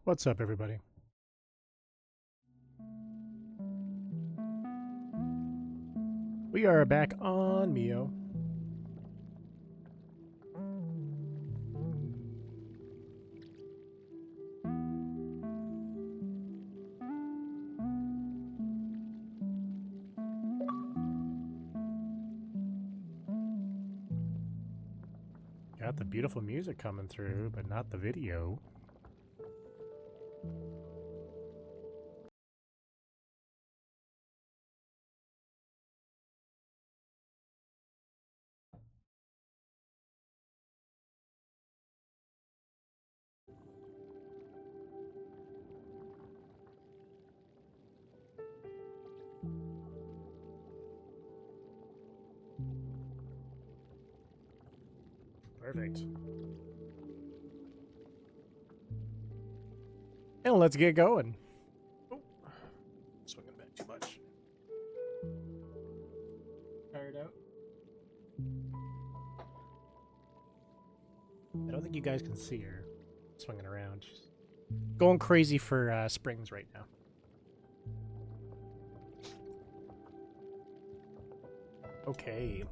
What's up, everybody? We are back on MIO. Got the beautiful music coming through, but not the video. Perfect. And let's get going. Oh, swinging back too much. Tired out? I don't think you guys can see her swinging around. She's going crazy for springs right now. Okay.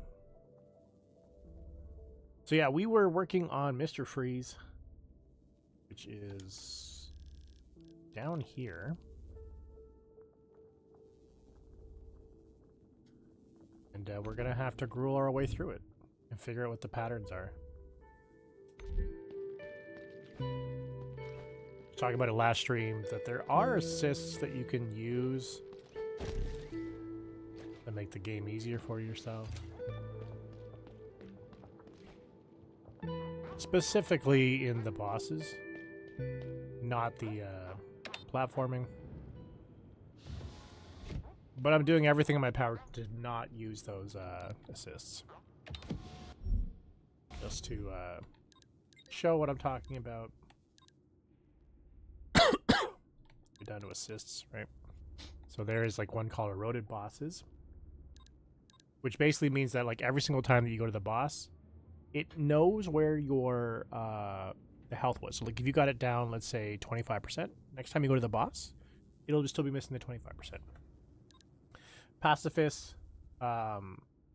So yeah, we were working on Mr. Freeze, which is down here. And we're going to have to gruel our way through it and figure out what the patterns are. Talking about it last stream, that there are assists that you can use that make the game easier for yourself. Specifically in the bosses, not the platforming. But I'm doing everything in my power to not use those assists. Just to show what I'm talking about. We're down to assists, right? So there is like one called eroded bosses, which basically means that like every single time that you go to the boss, it knows where your the health was. So like if you got it down, let's say 25%, next time you go to the boss, it'll just still be missing the 25%. Pacifist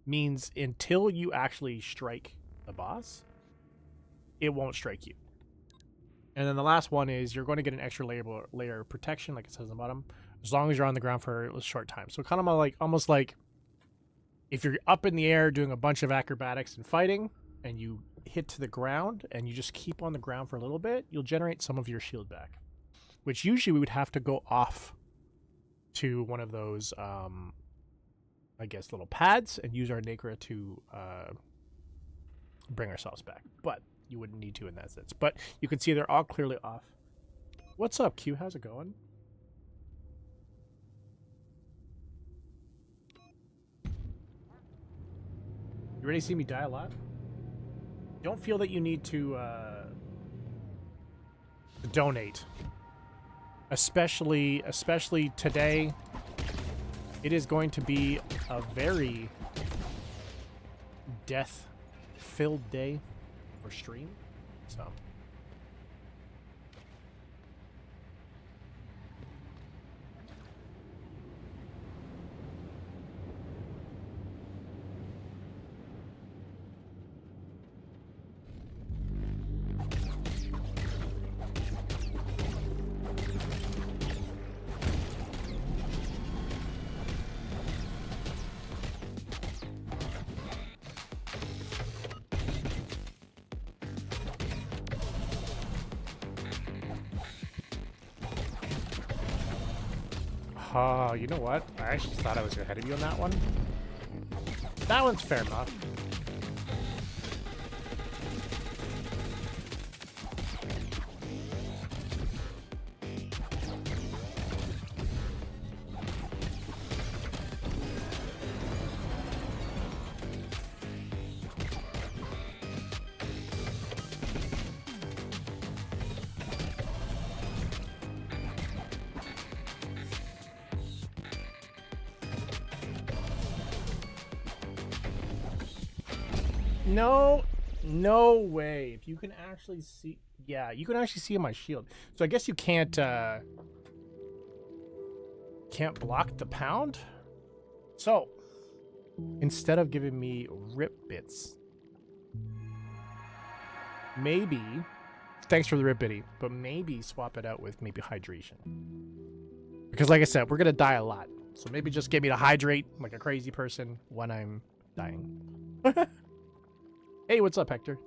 means until you actually strike the boss, it won't strike you. And then the last one is you're going to get an extra layer of protection, like it says on the bottom, as long as you're on the ground for a short time. So kind of like almost like if you're up in the air doing a bunch of acrobatics and fighting, and you hit to the ground, and you just keep on the ground for a little bit, you'll generate some of your shield back, which usually we would have to go off to one of those, I guess, little pads and use our Nacra to bring ourselves back. But you wouldn't need to in that sense. But you can see they're all clearly off. What's up, Q? How's it going? You ready to see me die a lot? Don't feel that you need to donate. Especially today. It is going to be a very death-filled day or stream. So you know what? I actually thought I was ahead of you on that one. That one's fair enough. No way. If you can actually see, Yeah, you can actually see my shield. So I guess you can't block the pound. So instead of giving me rip bits, maybe, thanks for the rip bitty, but maybe swap it out with maybe hydration. Because like I said, we're gonna die a lot. So maybe just get me to hydrate like a crazy person when I'm dying. Hey, what's up, Hector?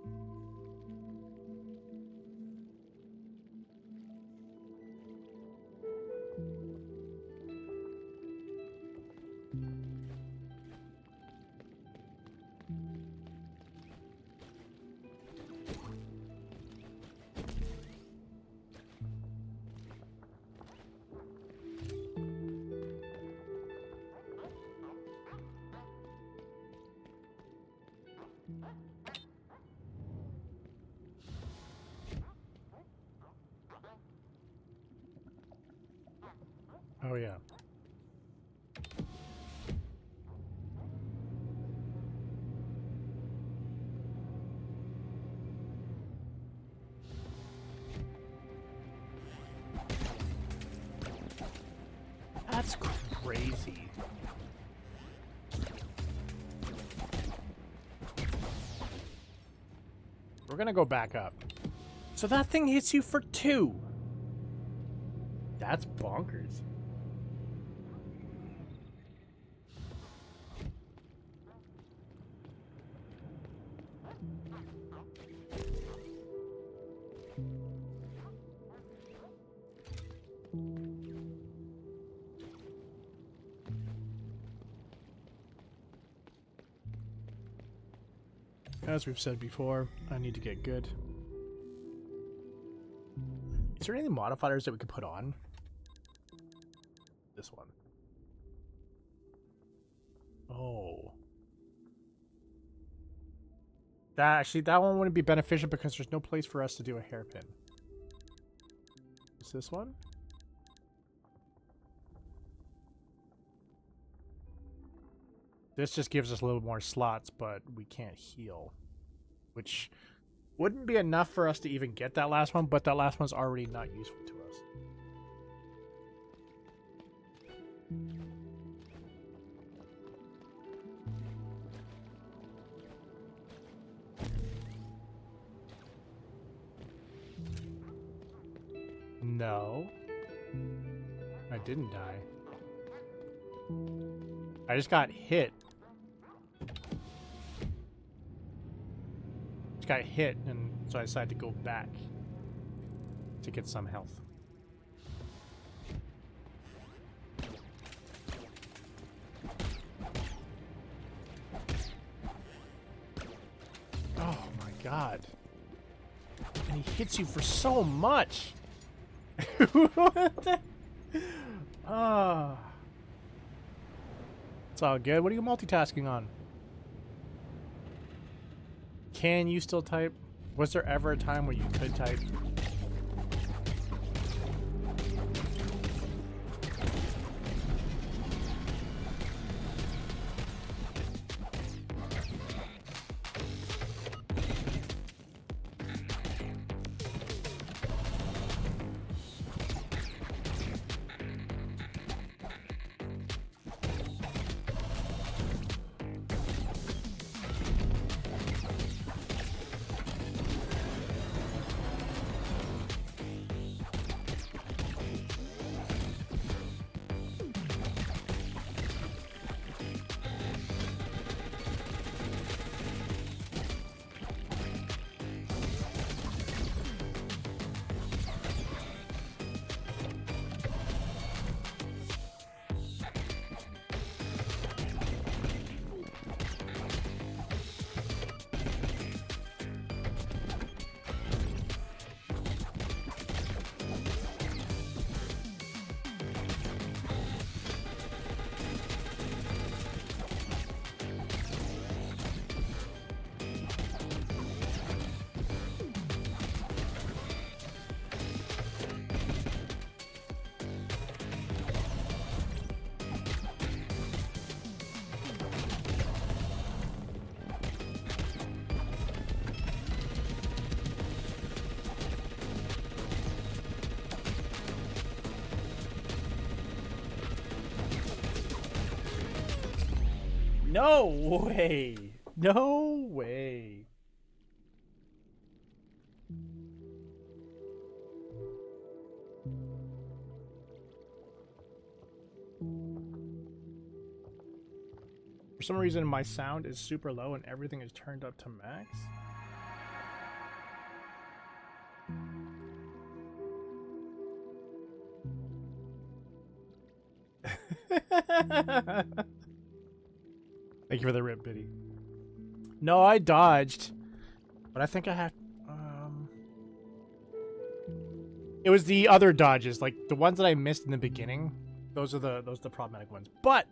Oh, yeah. That's crazy. We're gonna go back up. So that thing hits you for 2. That's bonkers. As we've said before, I need to get good. Is there any modifiers that we could put on? This one. Oh. That one wouldn't be beneficial because there's no place for us to do a hairpin. Is this one? This just gives us a little more slots, but we can't heal. Which wouldn't be enough for us to even get that last one, but that last one's already not useful to us. No. I didn't die. I just got hit. Got hit, and so I decided to go back to get some health. Oh my god. And he hits you for so much. Ah. It's all good. What are you multitasking on? Can you still type? Was there ever a time where you could type? No way. No way. For some reason, my sound is super low and everything is turned up to max. Thank you for the rip, Biddy. No, I dodged. But I think I have... It was the other dodges, like the ones that I missed in the beginning. Those are the problematic ones. But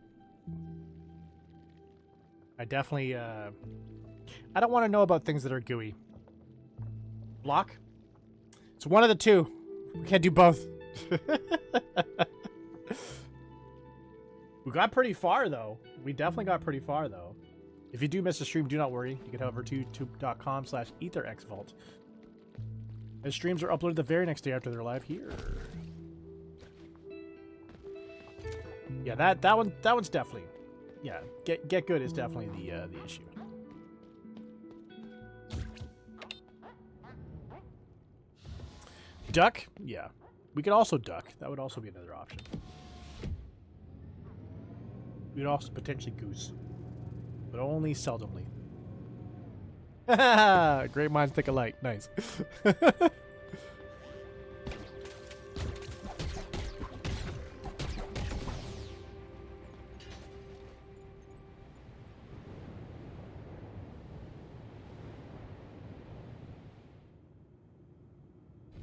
I definitely I don't want to know about things that are gooey. Block? It's one of the two. We can't do both. We got pretty far though. We definitely got pretty far though. If you do miss a stream, do not worry. You can head over to youtube.com/ETHERxVault. The streams are uploaded the very next day after they're live here. Yeah, that one's definitely, yeah. Get good is definitely the issue. Duck, yeah, we could also duck. That would also be another option. We could also potentially goose, but only seldomly. Great minds think alike. Nice.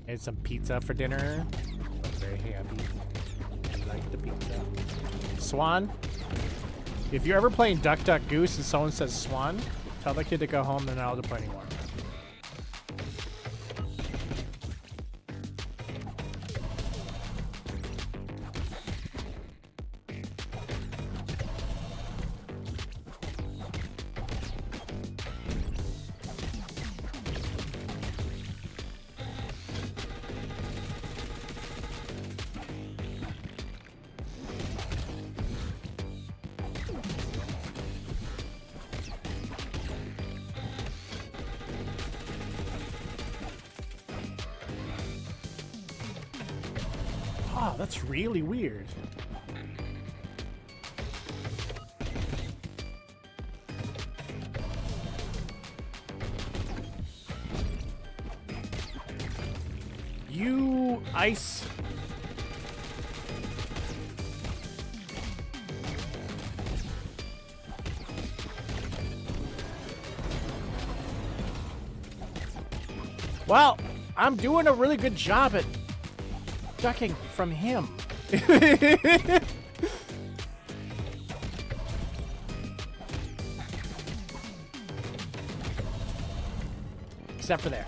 And some pizza for dinner. I'm very happy. I like the pizza. Swan. If you're ever playing Duck Duck Goose and someone says Swan, tell the kid to go home. They're not allowed to play anymore. Oh, that's really weird. You ice. Well, I'm doing a really good job at ducking from him. Except for there.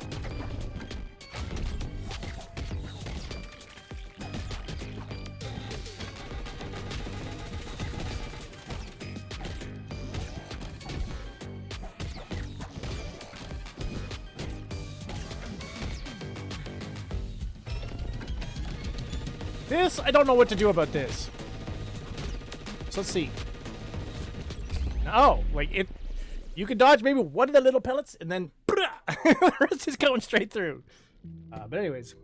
This, I don't know what to do about this. So let's see. No, like it, you can dodge maybe one of the little pellets and then the rest is going straight through. But anyways.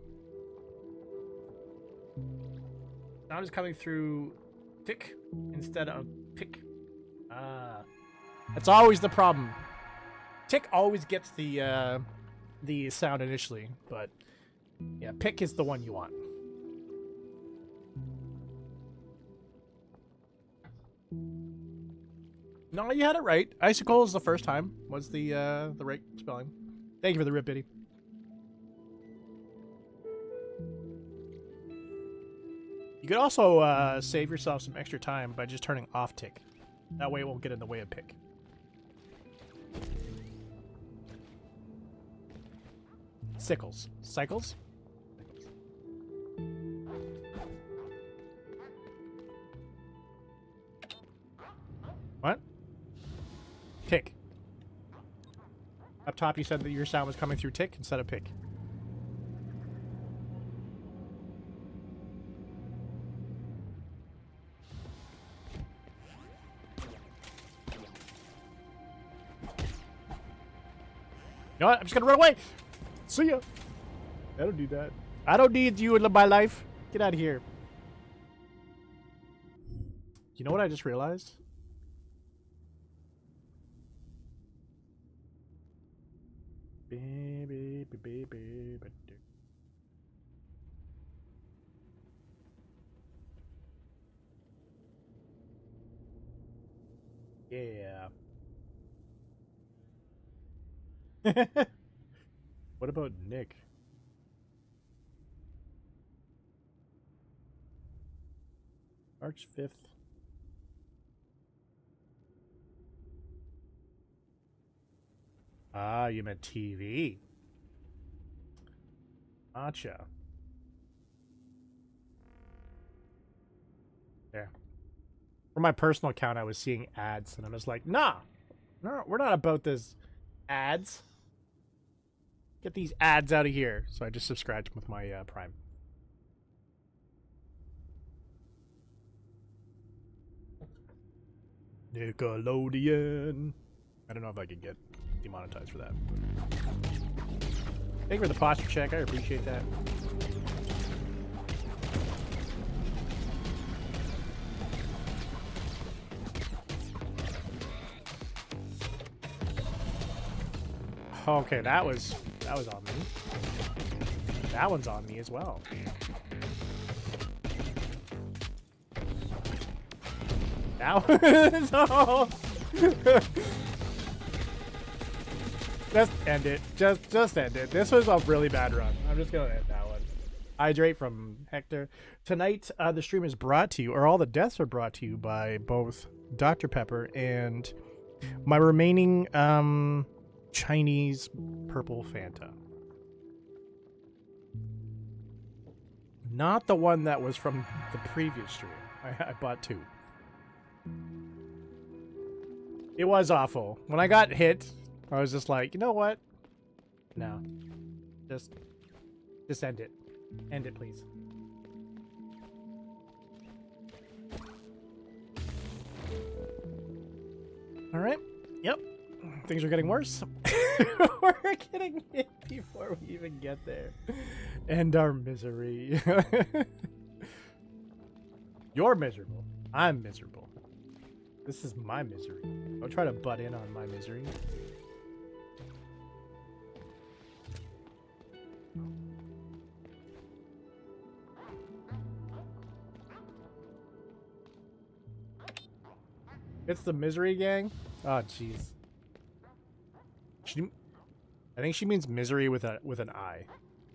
Sound is coming through tick instead of pick. That's always the problem. Tick always gets the sound initially, but yeah, pick is the one you want. No, you had it right. Icicle is the first time. Was the right spelling. Thank you for the rip, Biddy. You could also save yourself some extra time by just turning off tick. That way it won't get in the way of pick. Sickles. Cycles? What? Tick. Up top you said that your sound was coming through tick instead of pick. know what? I'm just gonna run away. See ya. I don't need that. I don't need you in my life. Get out of here. You know what I just realized? Yeah. What about Nick? March 5th. Ah, you meant TV. Gotcha. There. For my personal account, I was seeing ads, and I was like, nah, no, we're not about this ads. Get these ads out of here. So I just subscribed with my Prime. Nickelodeon. I don't know if I could get demonetized for that. Thank you for the posture check. I appreciate that. Okay, that was on me. That one's on me as well. Now, so just end it. Just end it. This was a really bad run. I'm just gonna end that one. Hydrate from Hector. Tonight, the stream is brought to you, or all the deaths are brought to you by both Dr. Pepper and my remaining Chinese purple Fanta. Not the one that was from the previous stream. I bought two. It was awful. When I got hit, I was just like, you know what? No. Just end it. End it, please. Alright. Yep. Things are getting worse. We're getting hit before we even get there. End our misery. You're miserable. I'm miserable. This is my misery. Don't try to butt in on my misery. It's the misery gang? Oh, jeez. I think she means misery with an I.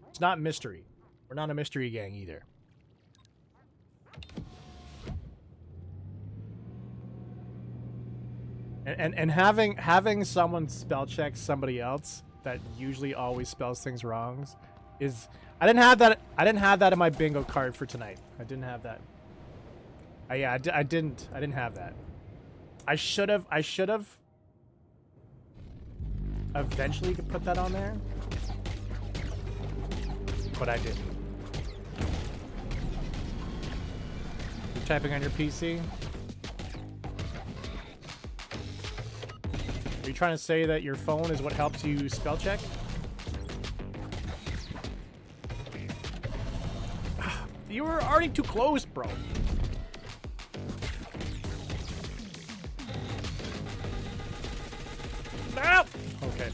It's not mystery. We're not a mystery gang either. And having someone spell check somebody else that usually always spells things wrong is I didn't have that in my bingo card for tonight. I didn't have that. Yeah, I didn't have that. I should have eventually could put that on there, but I didn't. You're typing on your PC? Are you trying to say that your phone is what helps you spell check? You were already too close, bro. No! Okay.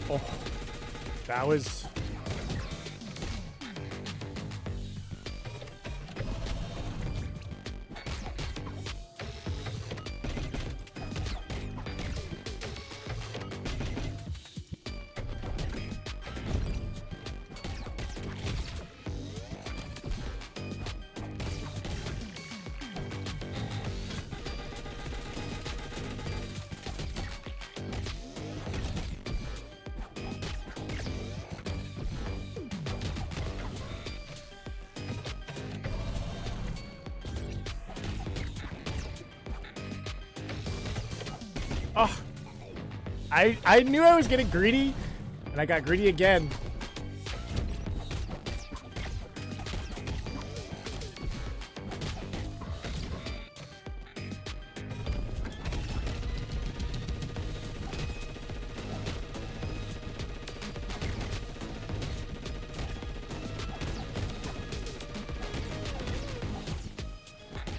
Oh, that was... Oh, I knew I was getting greedy, and I got greedy again.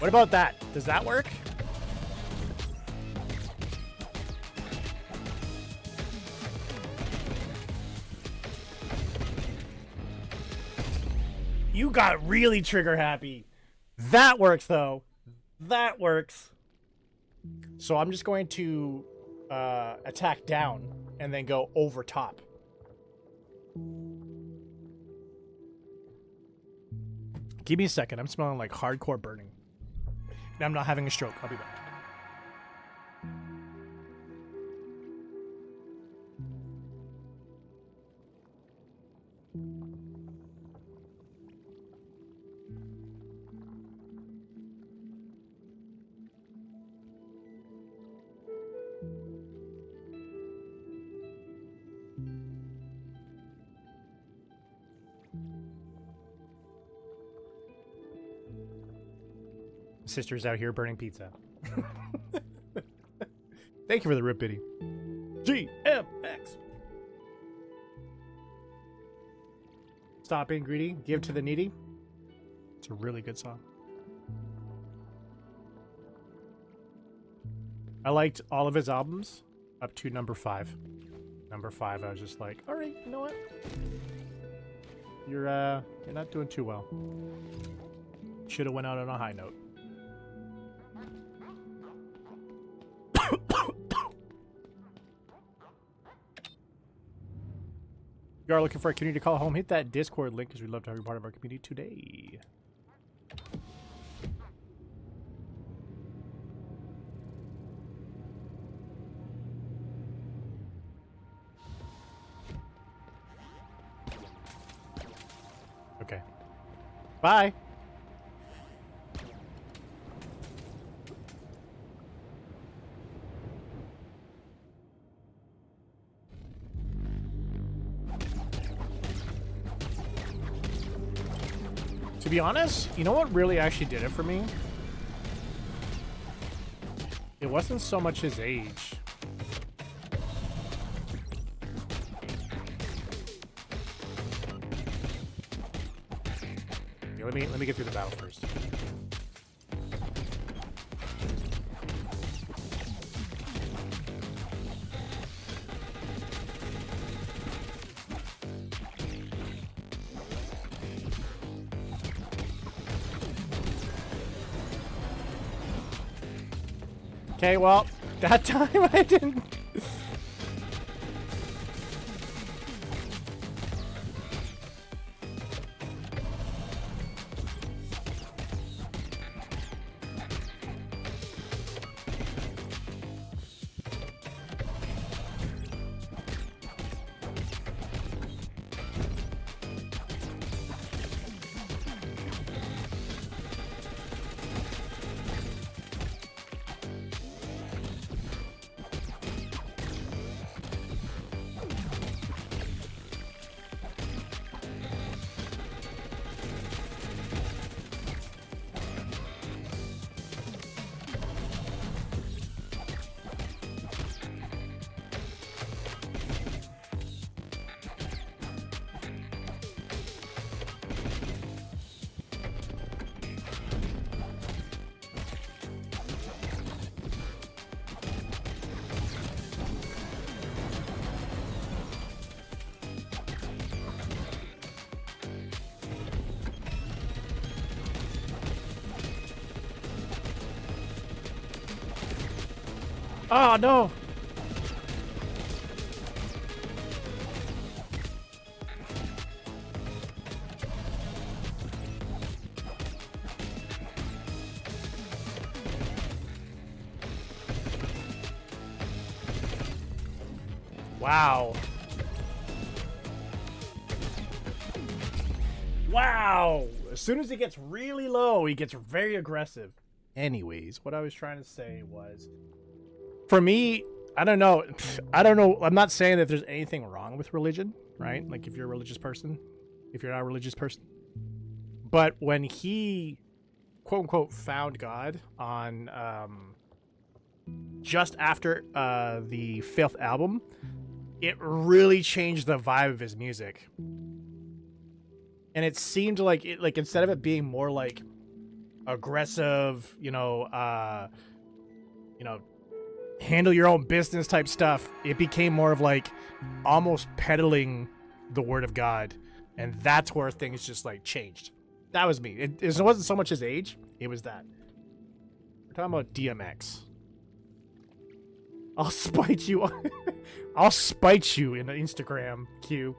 What about that? Does that work? You got really trigger happy. That works though. That works. So I'm just going to attack down and then go over top. Give me a second. I'm smelling like hardcore burning. And I'm not having a stroke. I'll be back. Sister's out here burning pizza. Thank you for the rip bitty. GMX. Stop being greedy, give to the needy. It's a really good song. I liked all of his albums up to number 5. Number 5, I was just like, all right, you know what? You're not doing too well. Should have went out on a high note. If you are looking for a community to call home, hit that Discord link because we'd love to have you part of our community today. Okay. Bye. To be honest, you know what really actually did it for me? It wasn't so much his age. Okay, let me get through the battle first. Okay, well, that time I didn't. Oh no! Wow. Wow! As soon as it gets really low, he gets very aggressive. Anyways, what I was trying to say was, for me, I don't know. I'm not saying that there's anything wrong with religion, right? Like if you're a religious person, if you're not a religious person. But when he, quote unquote, found God on just after the 5th album, it really changed the vibe of his music. And it seemed like instead of it being more like aggressive, handle your own business type stuff. It became more of like almost peddling the word of God, and that's where things just like changed. That was me. It wasn't so much his age, it was that. We're talking about DMX. I'll spite you. I'll spite you in the Instagram queue.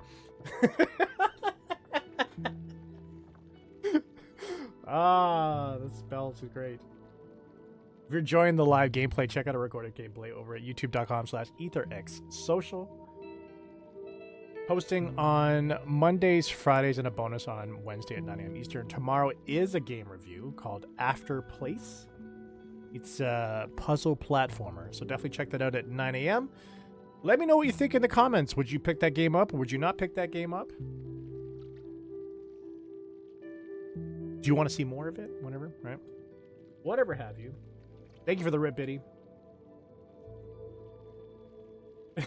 The spells are great. If you're enjoying the live gameplay, check out a recorded gameplay over at youtube.com/ETHERxSOCIAL. Posting on Mondays, Fridays, and a bonus on Wednesday at 9 a.m. Eastern. Tomorrow is a game review called After Place. It's a puzzle platformer, so definitely check that out at 9 a.m. Let me know what you think in the comments. Would you pick that game up, or would you not pick that game up? Do you want to see more of it? Whatever, right? Whatever have you. Thank you for the rip, Biddy.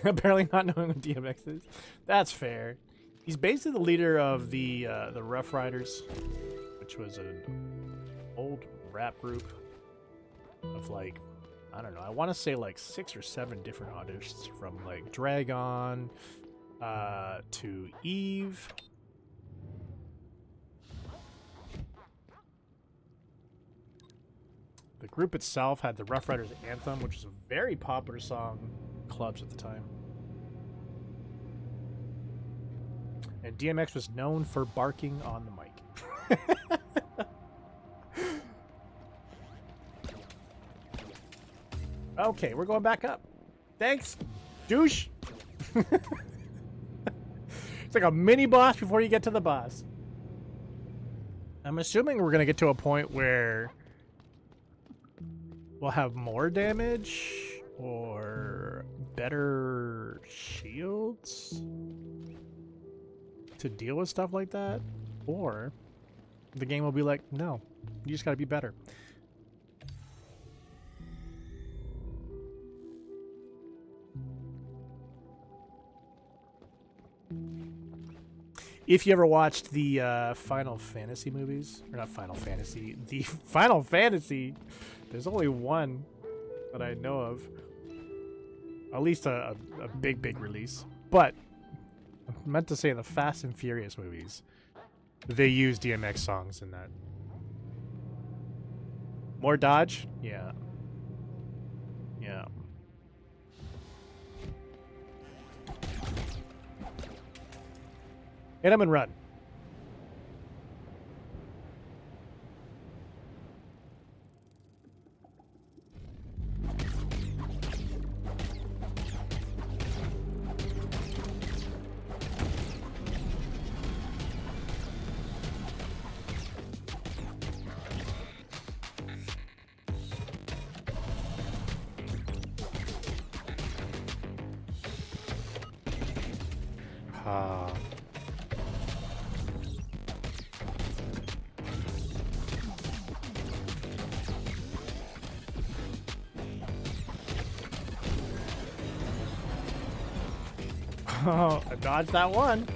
Apparently not knowing what DMX is. That's fair. He's basically the leader of the Rough Riders, which was an old rap group of like, I don't know, I want to say like 6 or 7 different artists, from like Dragon to Eve. The group itself had the Rough Riders Anthem, which was a very popular song in clubs at the time. And DMX was known for barking on the mic. Okay, we're going back up. Thanks, douche. It's like a mini boss before you get to the boss. I'm assuming we're going to get to a point where we'll have more damage or better shields to deal with stuff like that, or the game will be like, no, you just gotta be better. If you ever watched the Final Fantasy movies, or not Final Fantasy, the Final Fantasy, there's only one that I know of. At least a big release. But I meant to say the Fast and Furious movies, they use DMX songs in that. More dodge? Yeah. Yeah. Hit him and run. Oh, I dodged that one.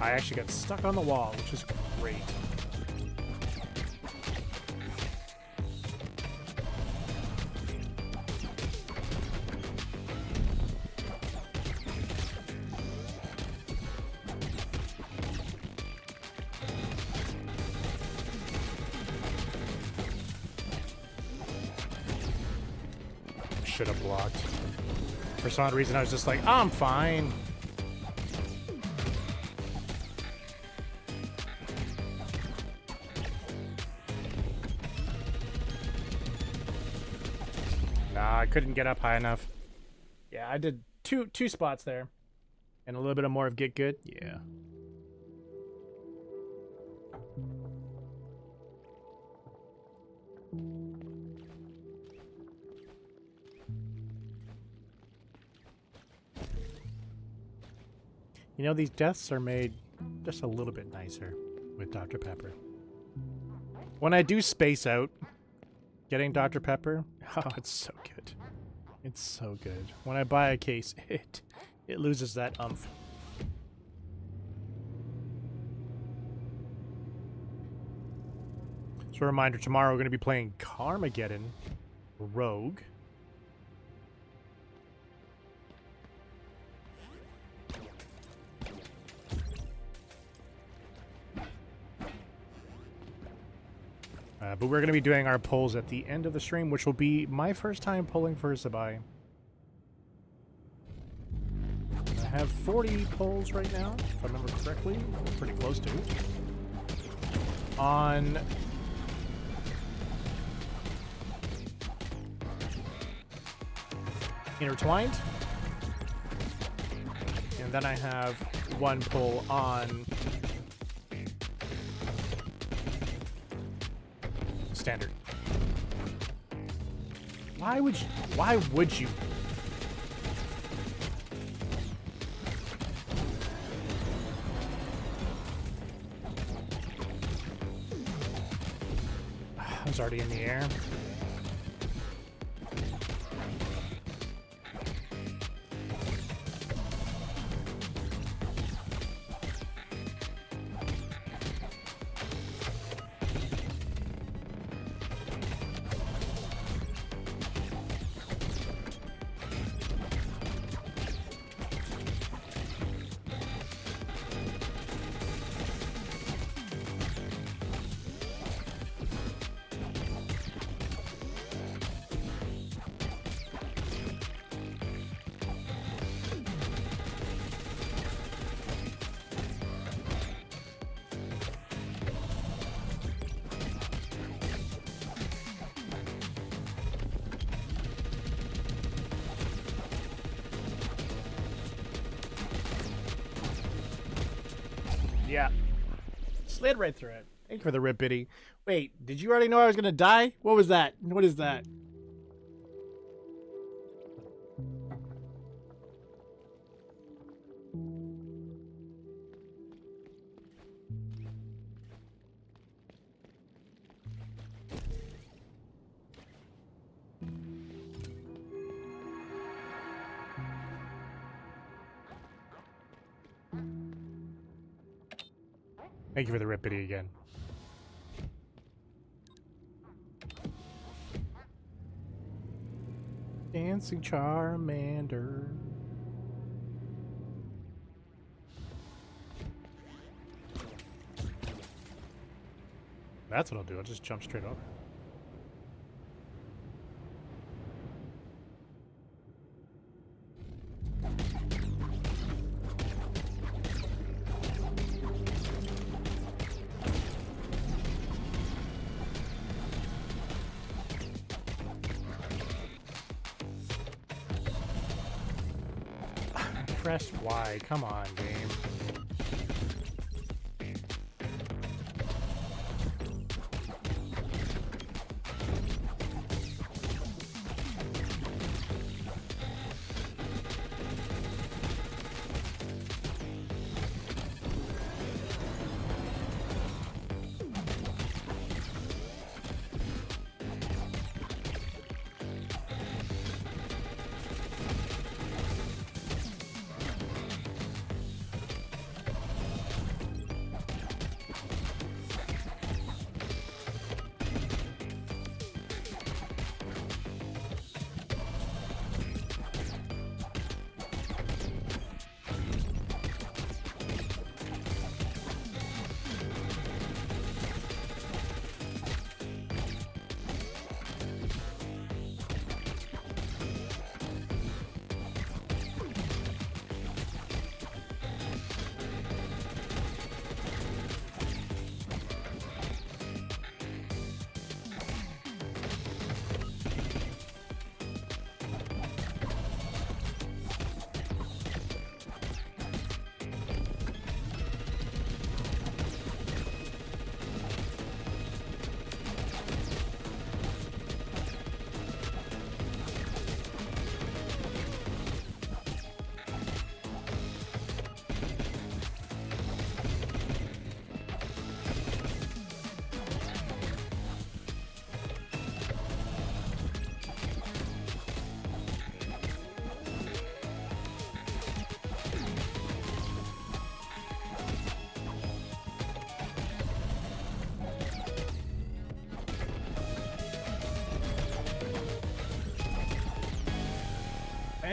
I actually got stuck on the wall, which is great. Should have blocked. For some reason, I was just like, oh, I'm fine. Nah, I couldn't get up high enough. Yeah, I did two spots there. And a little bit of more of Get Good. Yeah. You know, these deaths are made just a little bit nicer with Dr. Pepper. When I do space out getting Dr. Pepper, oh, it's so good. It's so good. When I buy a case, it loses that umph. So a reminder, tomorrow we're going to be playing Carmageddon Rogue. But we're going to be doing our polls at the end of the stream, which will be my first time polling for Sabai. I have 40 polls right now, if I remember correctly. Pretty close to it. On Intertwined. And then I have one poll on Standard. Why would you? Why would you? I was already in the air. Yeah. Slid right through it. Thank you for the rip, Biddy. Wait, did you already know I was gonna die? What was that? What is that? Thank you for the rip, Biddy, again. Dancing Charmander. That's what I'll do. I'll just jump straight over. Press Y. Come on, game.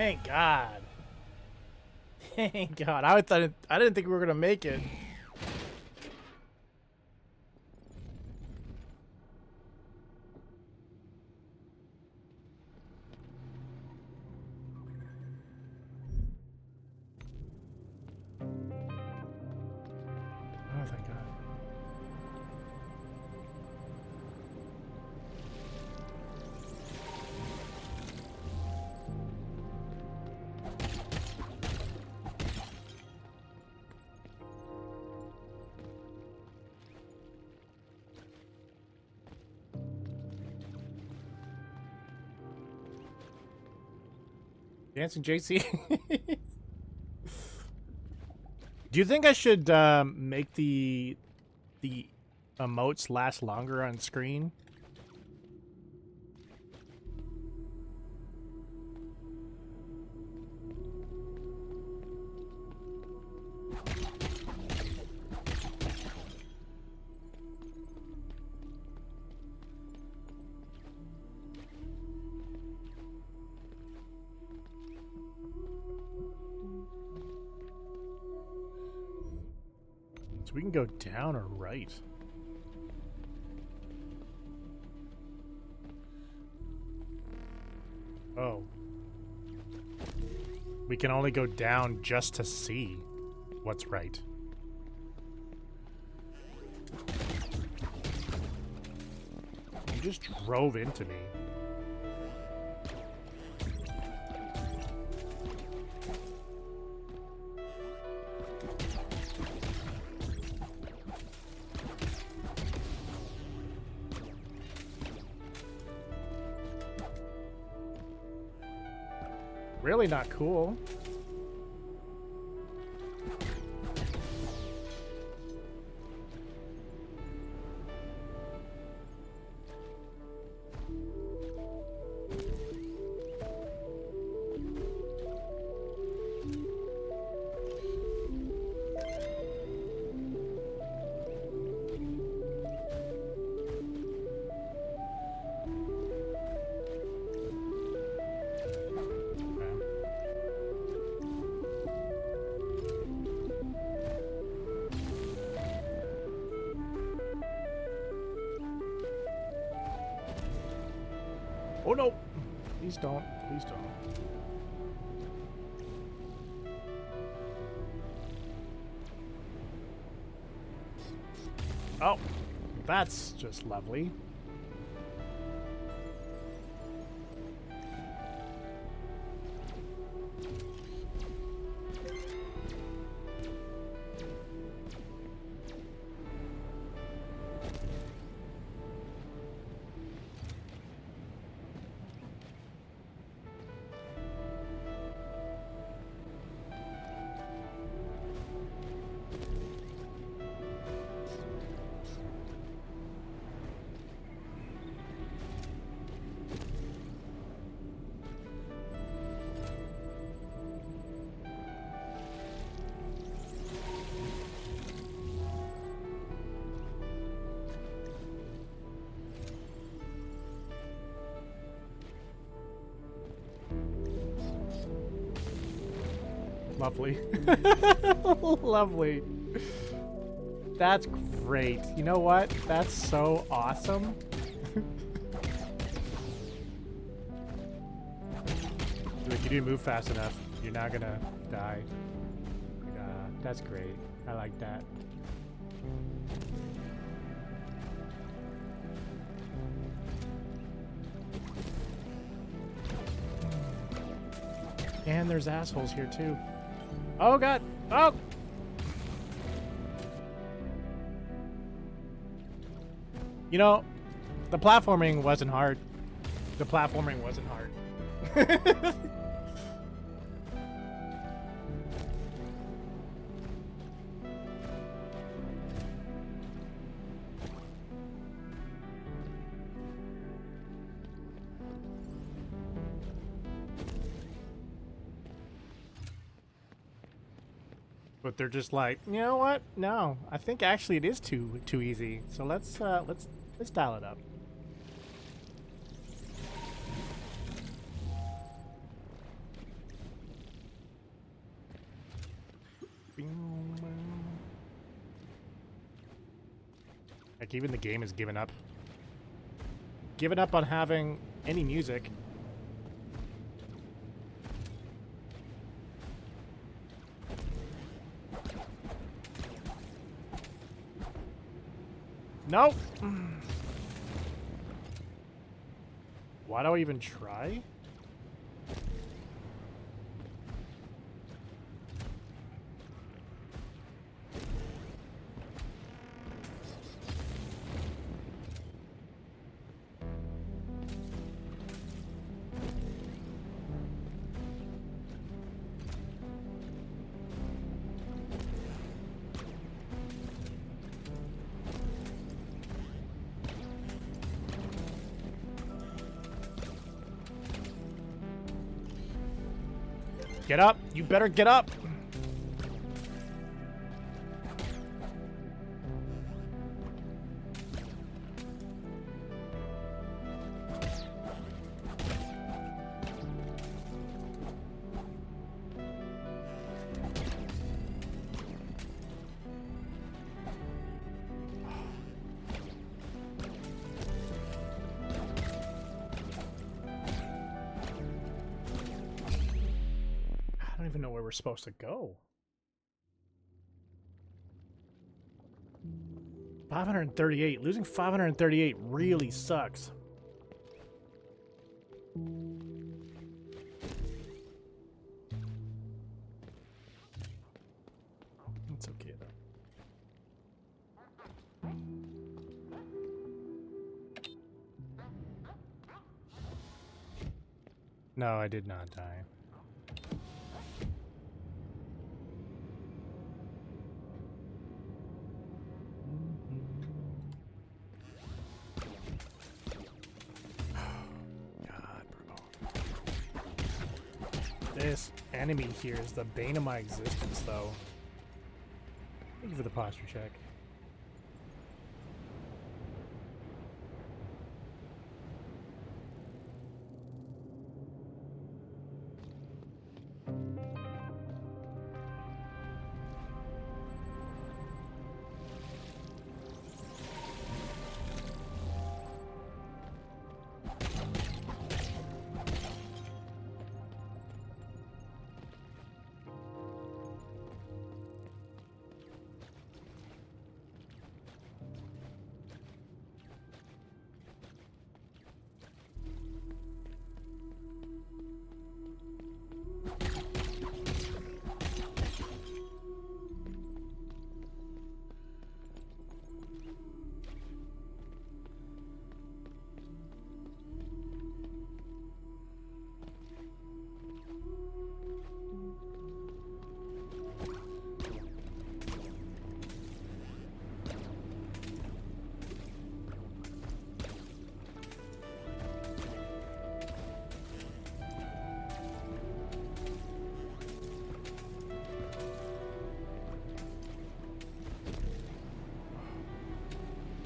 Thank God. Thank God. I didn't think we were gonna make it. Oh, thank God. Dancing JC. Do you think I should make the emotes last longer on screen? So we can go down or right. Oh. We can only go down just to see what's right. You just drove into me. Really not cool. Oh no! Please don't. Please don't. Oh, that's just lovely. Lovely. Lovely. That's great. You know what? That's so awesome. Like, you didn't move fast enough. You're not gonna die. That's great. I like that. And there's assholes here too. Oh God! Oh! You know, the platforming wasn't hard. The platforming wasn't hard. But they're just like, you know what? No, I think actually it is too easy. So let's dial it up. Like, even the game has given up. Given up on having any music. Nope. Why do I even try? Get up! You better get up! I don't even know where we're supposed to go. 538. Losing 538 really sucks. It's okay though. No, I did not die. This enemy here is the bane of my existence, though. Thank you for the posture check.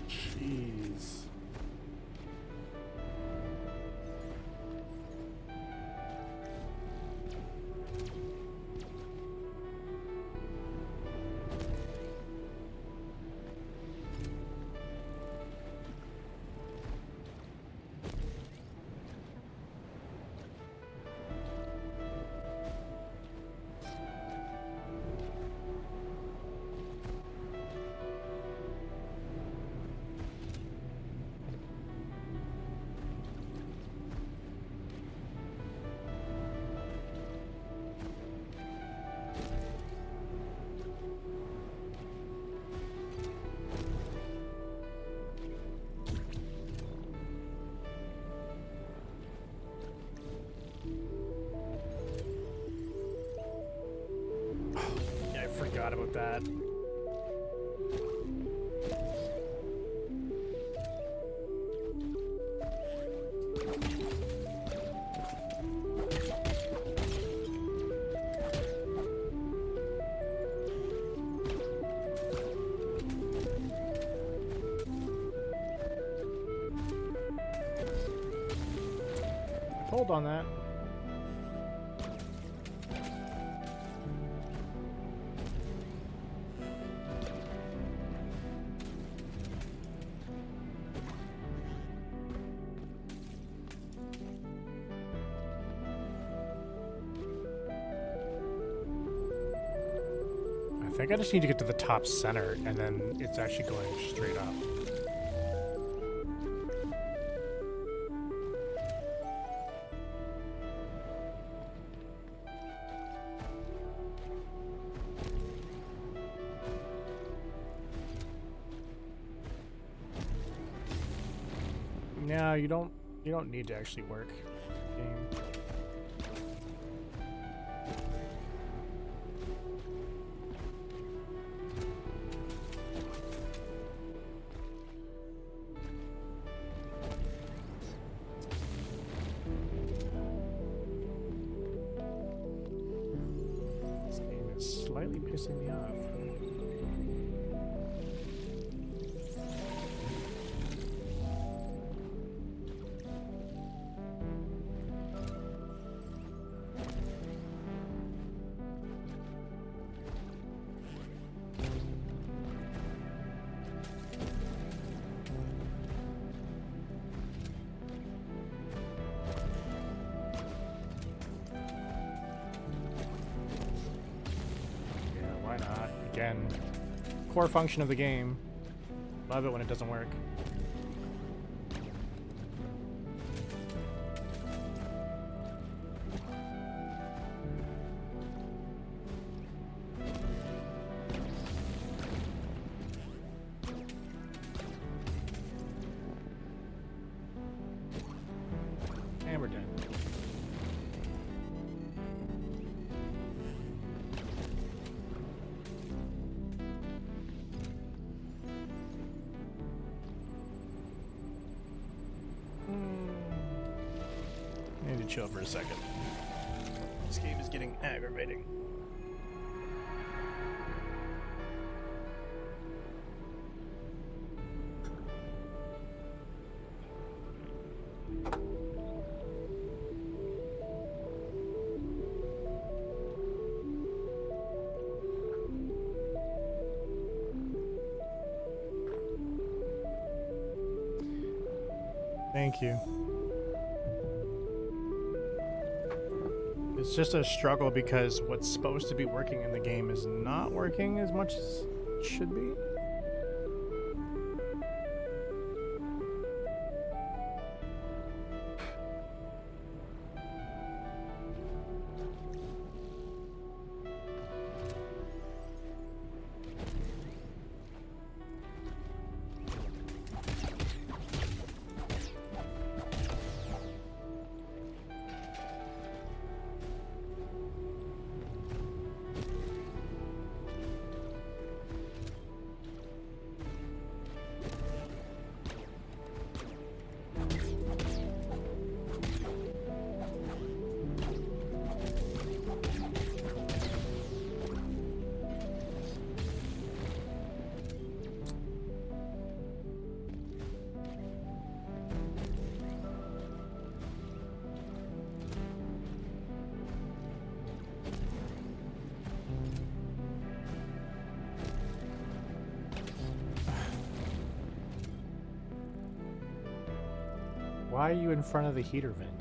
Jeez. Yeah, I forgot about that. Hold on that. think I just need to get to the top center, and then it's actually going straight up. No, you don't need to actually work. Game. This game is slightly pissing me off. Again, core function of the game. Love it when it doesn't work. And we're done. I need to chill for a second. This game is getting aggravating. Thank you. It's just a struggle because what's supposed to be working in the game is not working as much as it should be. Why are you in front of the heater vent?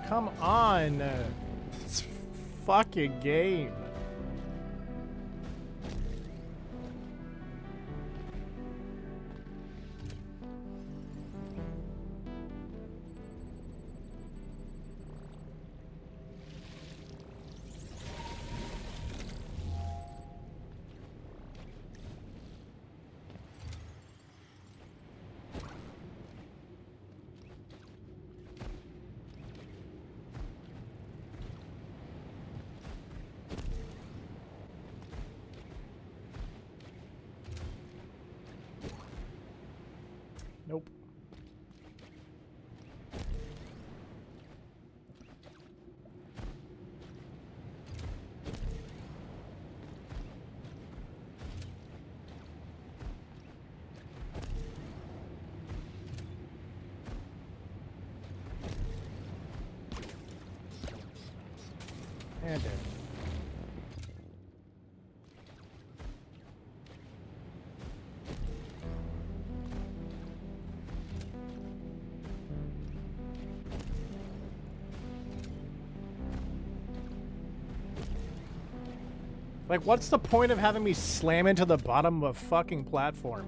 Come on! It's fucking game. Nope. And dead. Like, what's the point of having me slam into the bottom of a fucking platform?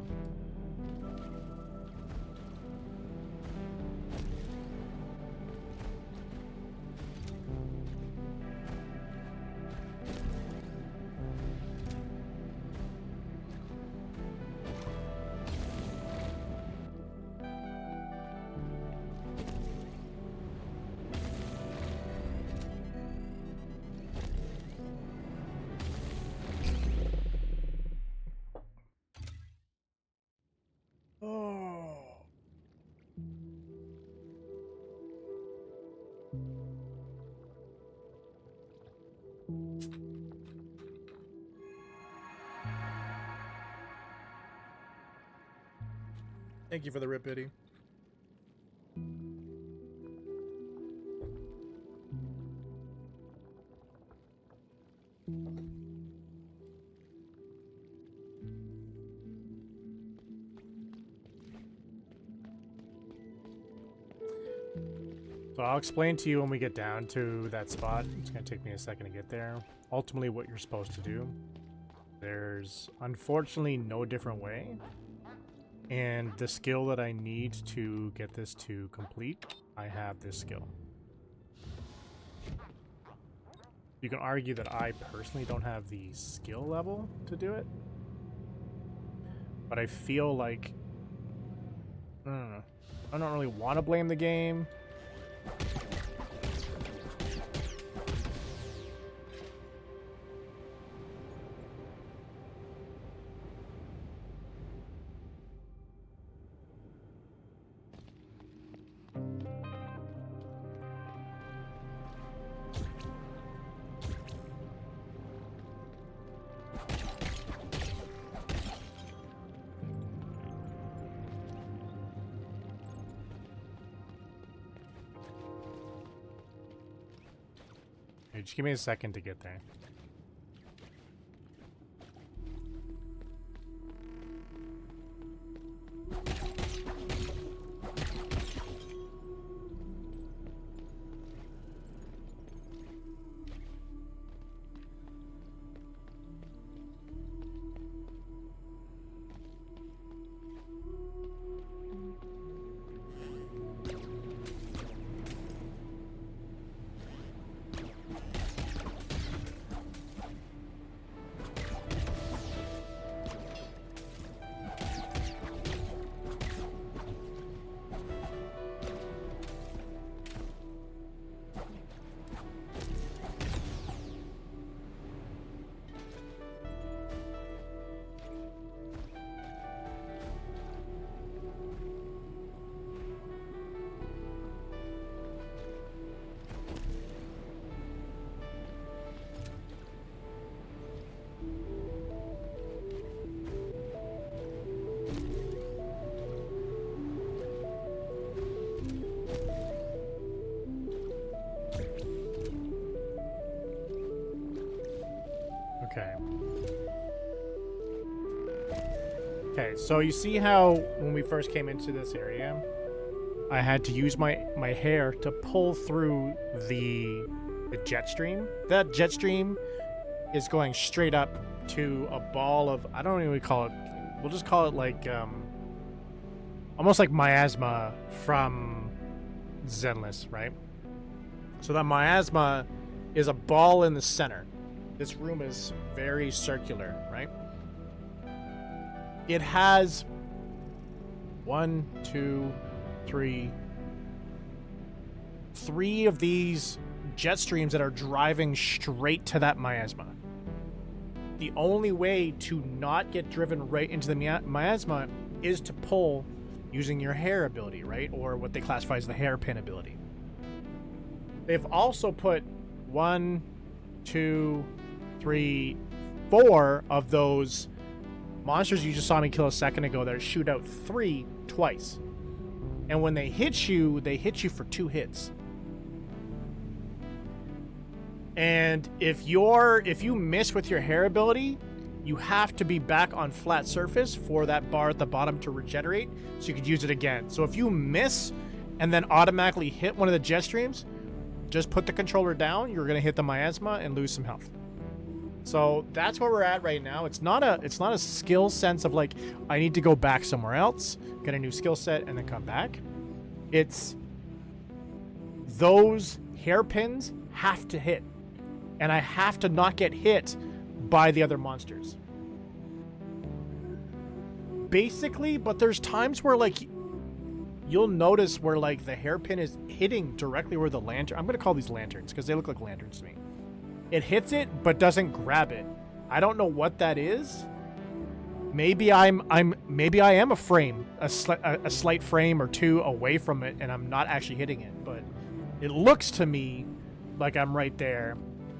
Thank you for the rip, Biddy. So I'll explain to you when we get down to that spot. It's going to take me a second to get there. Ultimately, what you're supposed to do. There's unfortunately no different way. And the skill that I need to get this to complete, I have this skill. You can argue that I personally don't have the skill level to do it. But I feel like... I don't know. I don't really want to blame the game. Just give me a second to get there. Okay. Okay, so you see how when we first came into this area, I had to use my hair to pull through the jet stream? That jet stream is going straight up to a ball of, I don't even call it, we'll just call it like, almost like miasma from Zenless, right? So that miasma is a ball in the center. This room is very circular, right? It has 1, 2, 3 of these jet streams that are driving straight to that miasma. The only way to not get driven right into the miasma is to pull using your hair ability, right? Or what they classify as the hairpin ability. They've also put 1, 2, 3, 4 of those monsters you just saw me kill a second ago that shoot out 3 twice. And when they hit you for 2 hits. And if you miss with your hair ability, you have to be back on flat surface for that bar at the bottom to regenerate, so you could use it again. So if you miss and then automatically hit one of the jet streams, just put the controller down, you're going to hit the miasma and lose some health. So that's where we're at right now. It's not a skill sense of like I need to go back somewhere else, get a new skill set, and then come back. It's those hairpins have to hit, and I have to not get hit by the other monsters. Basically, but there's times where like you'll notice where like the hairpin is hitting directly where the lantern. I'm gonna call these lanterns because they look like lanterns to me. It hits it but doesn't grab it. I don't know what that is. Maybe I am a frame, a slight frame or two away from it, and I'm not actually hitting it. But it looks to me like I'm right there,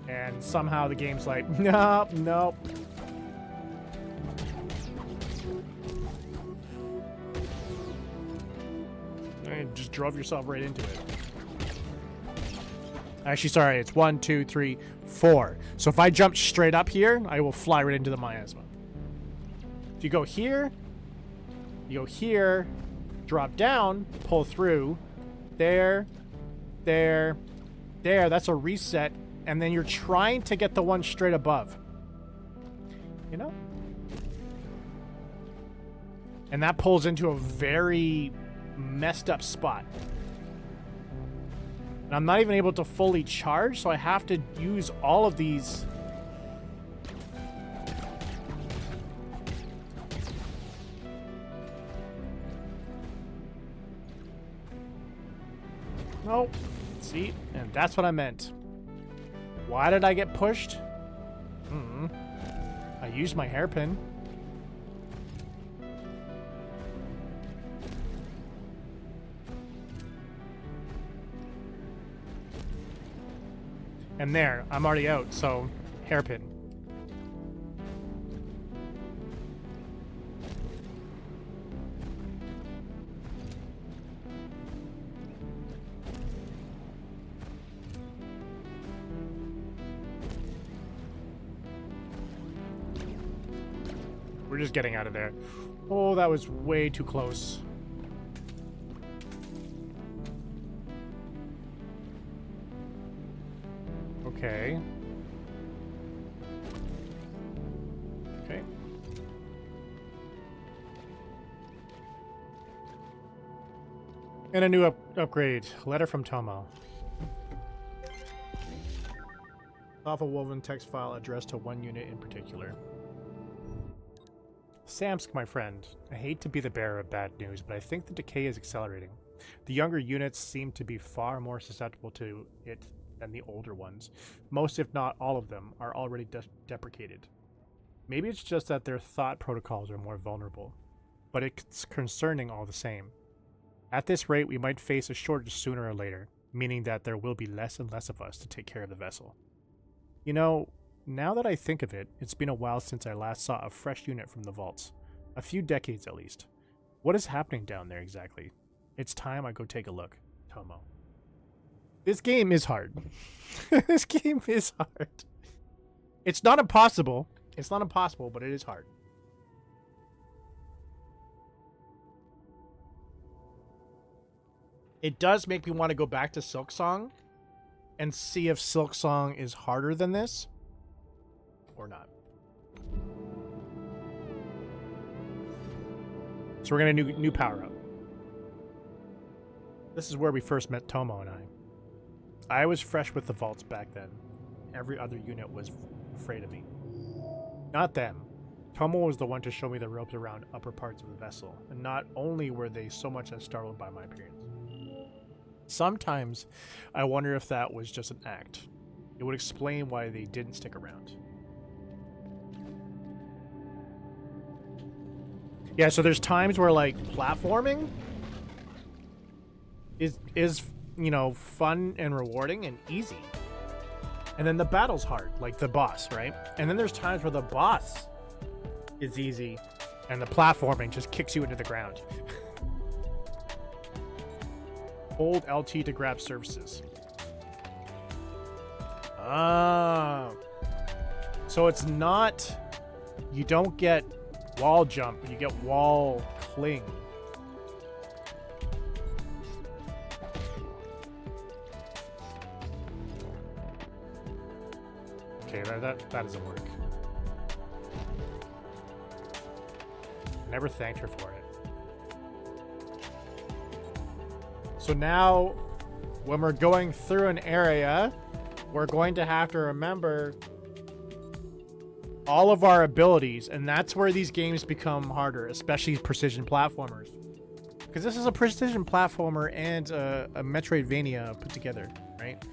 and somehow the game's like, nope. And just drove yourself right into it. Actually, sorry, it's 1, 2, 3, 4. So if I jump straight up here, I will fly right into the miasma. If you go here, drop down, pull through, there, that's a reset, and then you're trying to get the one straight above. You know? And that pulls into a very messed up spot. And I'm not even able to fully charge, so I have to use all of these. Nope. See? And that's what I meant. Why did I get pushed? I used my hairpin. And there, I'm already out, so hairpin. We're just getting out of there. Oh, that was way too close. Okay. Okay. And a new upgrade. Letter from Tomo. Thoughtful woven text file addressed to one unit in particular. Samsk, my friend. I hate to be the bearer of bad news, but I think the decay is accelerating. The younger units seem to be far more susceptible to it than the older ones. Most, if not all of them, are already deprecated. Maybe it's just that their thought protocols are more vulnerable, but it's concerning all the same. At this rate, we might face a shortage sooner or later, meaning that there will be less and less of us to take care of the vessel. You know, now that I think of it, it's been a while since I last saw a fresh unit from the vaults. A few decades at least. What is happening down there exactly? It's time I go take a look. Tomo. This game is hard. This game is hard. It's not impossible. It's not impossible, but it is hard. It does make me want to go back to Silksong and see if Silksong is harder than this or not. So we're going to new power up. This is where we first met Tomo and I was fresh with the vaults back then. Every other unit was afraid of me. Not them. Tomo was the one to show me the ropes around upper parts of the vessel, and not only were they so much as startled by my appearance. Sometimes I wonder if that was just an act. It would explain why they didn't stick around. Yeah, so there's times where like platforming is you know, fun and rewarding and easy. And then the battle's hard, like the boss, right? And then there's times where the boss is easy and the platforming just kicks you into the ground. Hold LT to grab surfaces. Ah. So it's not, you don't get wall jump, you get wall cling. Okay, that doesn't work. I never thanked her for it. So now, when we're going through an area, we're going to have to remember all of our abilities, and that's where these games become harder, especially precision platformers. Because this is a precision platformer and a Metroidvania put together, right?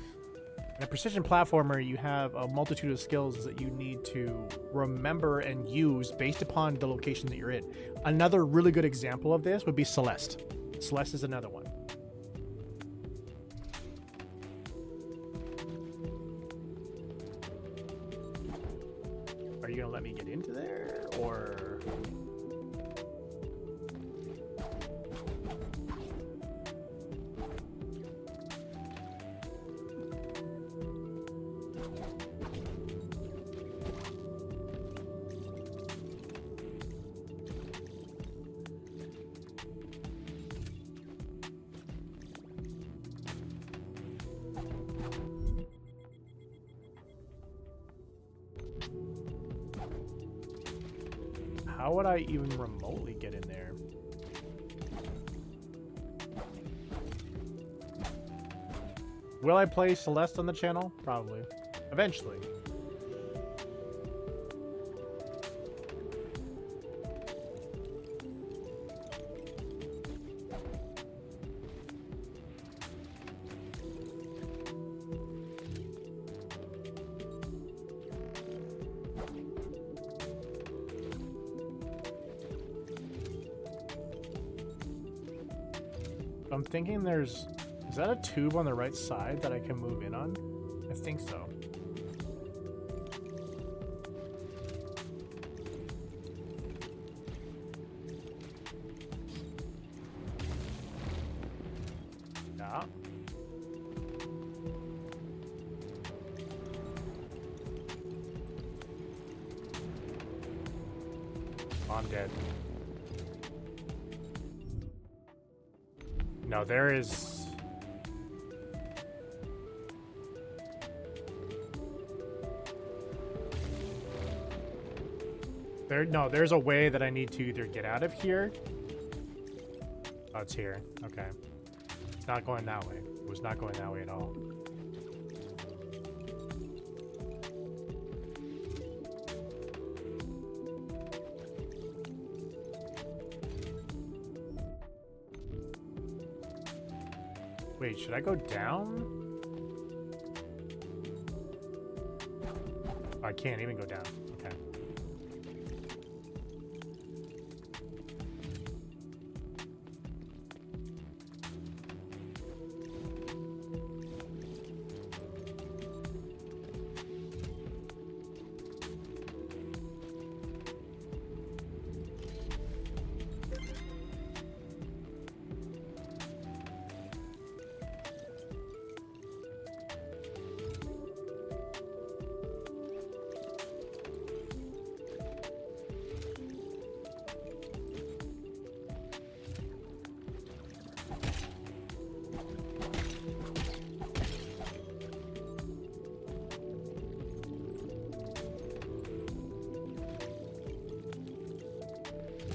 In a precision platformer, you have a multitude of skills that you need to remember and use based upon the location that you're in. Another really good example of this would be Celeste. Celeste is another one. Are you gonna let me get into there, or? How would I even remotely get in there? Will I play Celeste on the channel? Probably. Eventually. I'm thinking is that a tube on the right side that I can move in on? I think so. Yeah. I'm dead. No, there is... there's a way that I need to either get out of here. Oh, it's here. Okay. It's not going that way. It was not going that way at all. Wait, should I go down? Oh, I can't even go down. Okay.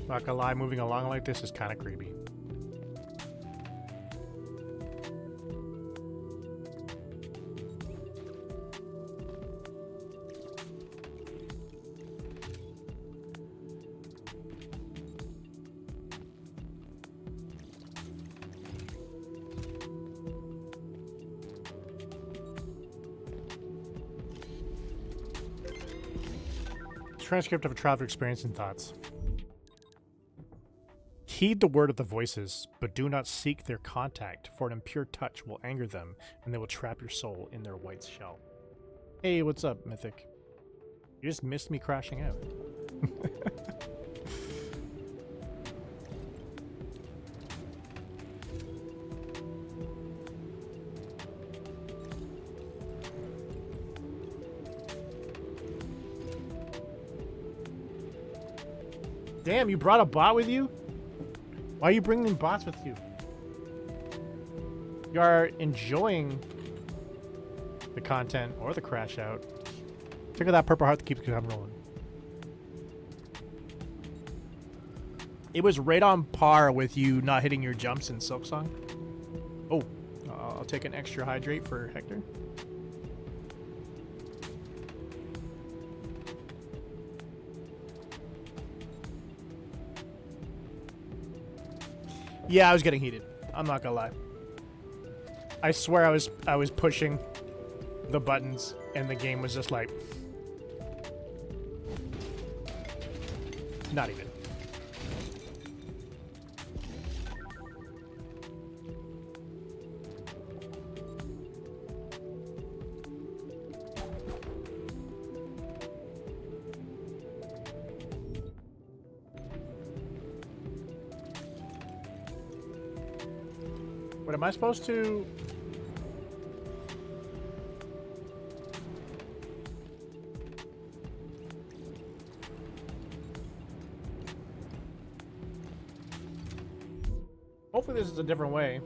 Not gonna lie, moving along like this is kind of creepy. Transcript of a traveler experience and thoughts. Heed the word of the voices, but do not seek their contact, for an impure touch will anger them, and they will trap your soul in their white shell. Hey, what's up, Mythic? You just missed me crashing out. Damn, you brought a bot with you? Why are you bringing bots with you? You are enjoying the content or the crash out. Check out that purple heart that keeps on rolling. It was right on par with you not hitting your jumps in Silksong. Oh, I'll take an extra hydrate for Hector. Yeah, I was getting heated. I'm not gonna lie. I swear I was pushing the buttons and the game was just like, not even. What am I supposed to? Hopefully this is a different way.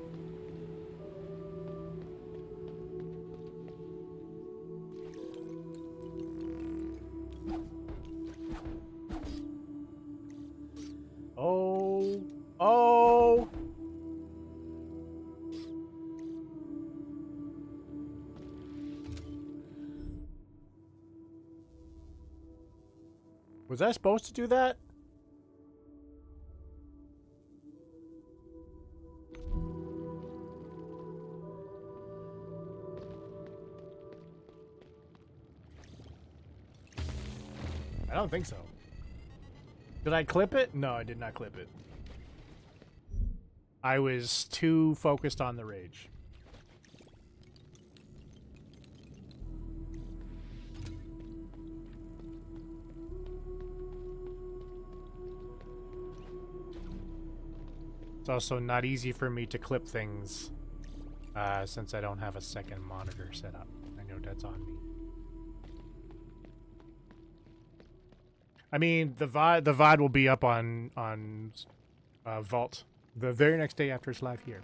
Oh. Oh. Was I supposed to do that? I don't think so. Did I clip it? No, I did not clip it. I was too focused on the rage. It's also not easy for me to clip things since I don't have a second monitor set up. I know that's on me. I mean, the VOD will be up on Vault the very next day after it's live here.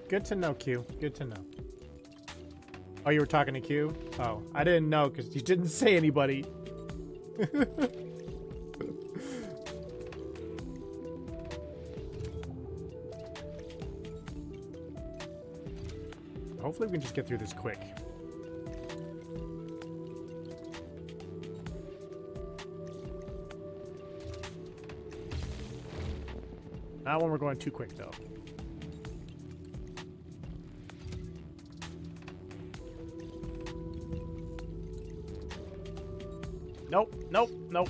Good to know, Q. Good to know. Oh, you were talking to Q? Oh, I didn't know because you didn't say anybody. Hopefully we can just get through this quick. Not when we're going too quick, though. Nope, nope, nope.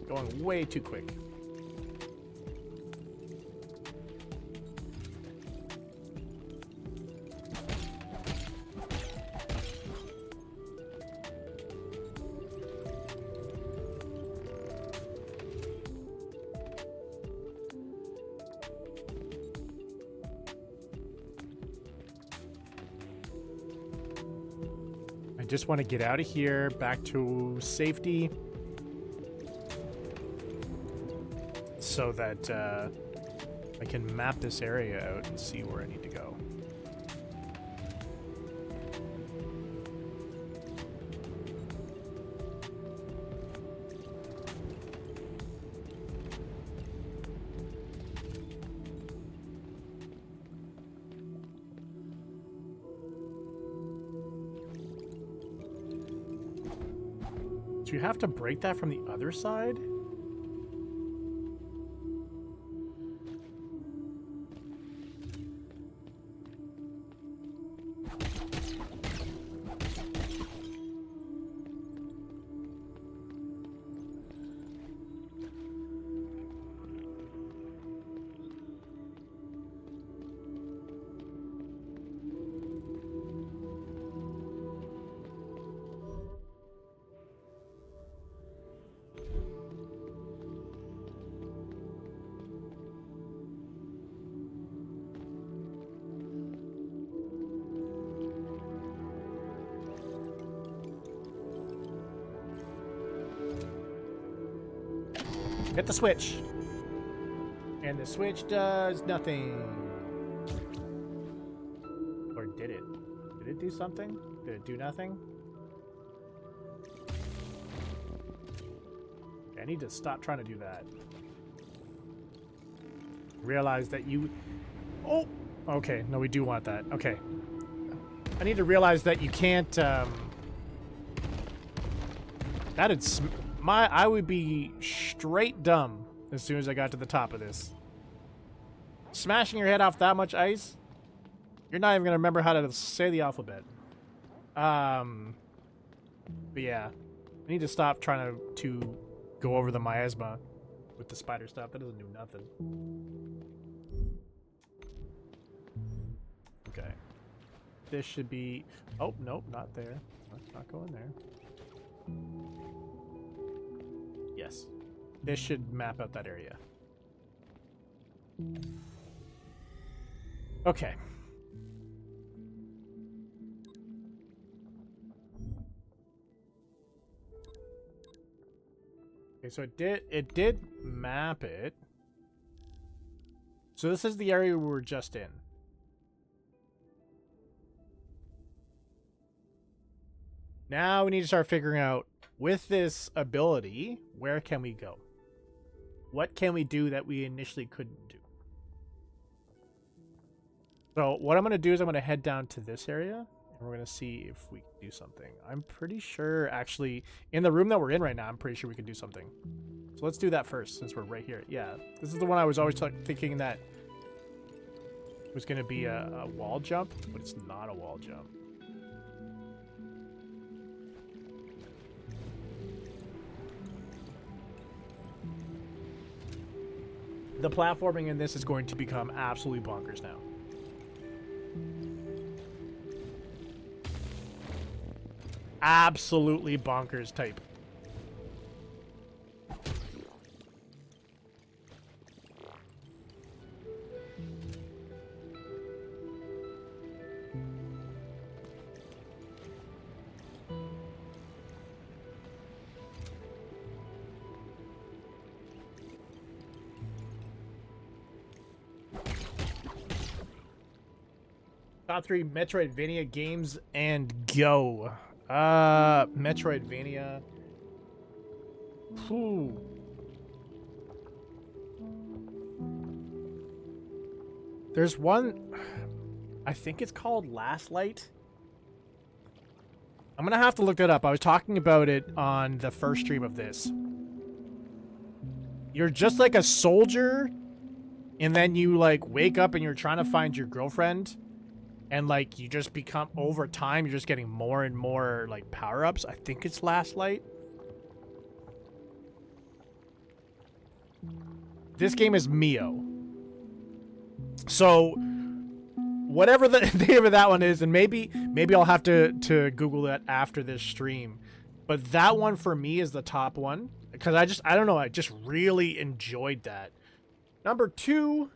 Going way too quick. I just want to get out of here, back to safety, so that I can map this area out and see where I need to go. Do you have to break that from the other side? Hit the switch. And the switch does nothing. Or did it? Did it do something? Did it do nothing? Okay, I need to stop trying to do that. Realize that you... Oh! Okay, no, we do want that. Okay. I need to realize that you can't, That'd... I would be straight dumb as soon as I got to the top of this. Smashing your head off that much ice? You're not even going to remember how to say the alphabet. But yeah. I need to stop trying to go over the miasma with the spider stuff. That doesn't do nothing. Okay. This should be... Oh, nope, not there. Let's not go in there. Yes. This should map out that area. Okay. Okay, so it did map it. So this is the area we were just in. Now we need to start figuring out, with this ability, where can we go? What can we do that we initially couldn't do? So what I'm going to do is I'm going to head down to this area, and we're going to see if we can do something. I'm pretty sure, actually, in the room that we're in right now, I'm pretty sure we can do something. So let's do that first, since we're right here. Yeah, this is the one I was always thinking that was going to be a wall jump, but it's not a wall jump. The platforming in this is going to become absolutely bonkers now. Absolutely bonkers type. Top 3 Metroidvania games and go. Metroidvania. Whew. There's one, I think it's called Last Light. I'm gonna have to look that up. I was talking about it on the first stream of this. You're just like a soldier, and then you like wake up and you're trying to find your girlfriend. And, like, you just become, over time, you're just getting more and more, like, power-ups. I think it's Last Light. This game is MIO. So, whatever the name of that one is, and maybe I'll have to Google that after this stream. But that one, for me, is the top one. Because I don't know, I just really enjoyed that. Number 2...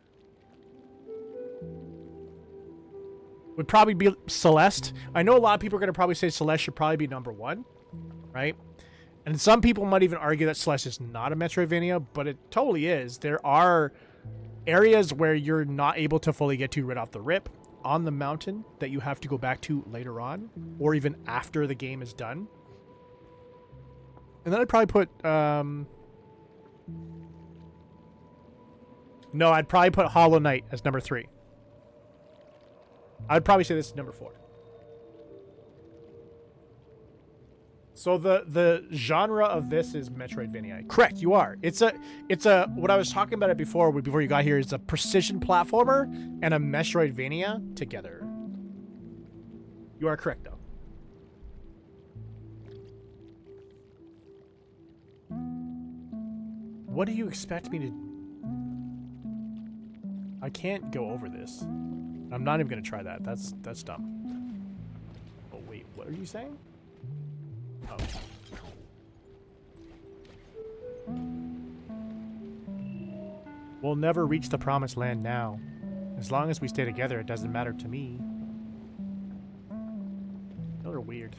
would probably be Celeste. I know a lot of people are going to probably say Celeste should probably be number 1, right? And some people might even argue that Celeste is not a Metroidvania, but it totally is. There are areas where you're not able to fully get to right off the rip on the mountain that you have to go back to later on, or even after the game is done. And then I'd probably put... No, I'd probably put Hollow Knight as number 3. I'd probably say this is number 4. So the genre of this is Metroidvania. Correct, you are. It's a what I was talking about it before you got here is a precision platformer and a Metroidvania together. You are correct though. What do you expect me to... I can't go over this. I'm not even going to try that. That's dumb. Oh, wait. What are you saying? Oh. We'll never reach the promised land now. As long as we stay together, it doesn't matter to me. Those are weird.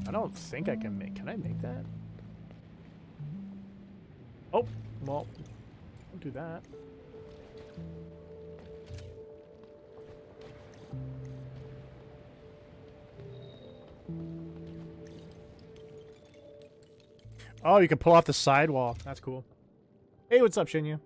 I don't think I can make... Can I make that? Oh, well, don't do that. Oh, you can pull off the sidewall. That's cool. Hey, what's up, Shinya?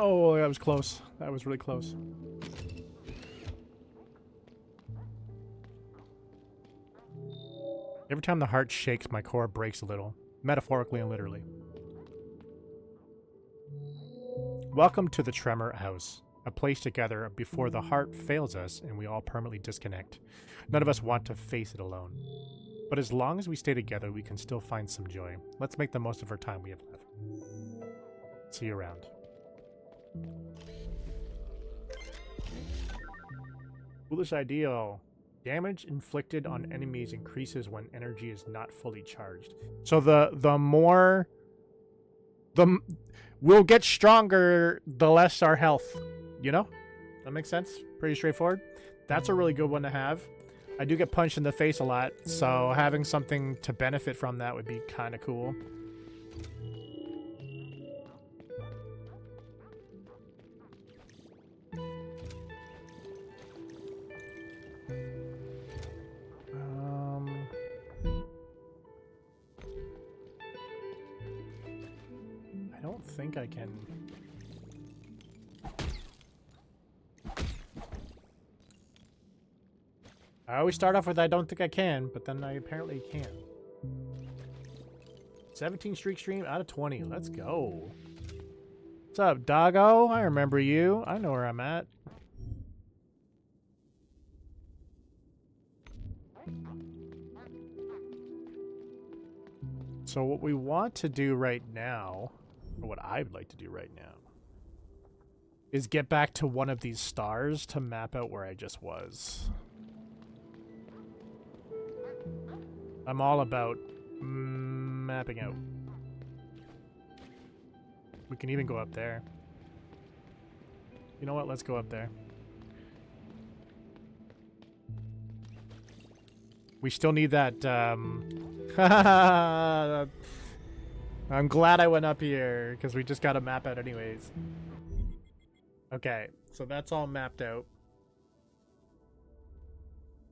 Oh, that was close. That was really close. Every time the heart shakes, my core breaks a little. Metaphorically and literally. Welcome to the Tremor House. A place together before the heart fails us and we all permanently disconnect. None of us want to face it alone. But as long as we stay together, we can still find some joy. Let's make the most of our time we have left. See you around. Foolish ideal. Damage inflicted on enemies increases when energy is not fully charged. So we'll get stronger the less our health. You know? That makes sense? Pretty straightforward. That's a really good one to have. I do get punched in the face a lot, so having something to benefit from that would be kind of cool. I don't think I can... I always start off with I don't think I can, but then I apparently can. 17 streak stream out of 20. Let's go. What's up, doggo? I remember you. I know where I'm at. So what we want to do right now, or what I would like to do right now, is get back to one of these stars to map out where I just was. I'm all about mapping out. We can even go up there. You know what? Let's go up there. We still need that, I'm glad I went up here, because we just got to map out anyways. Okay, so that's all mapped out.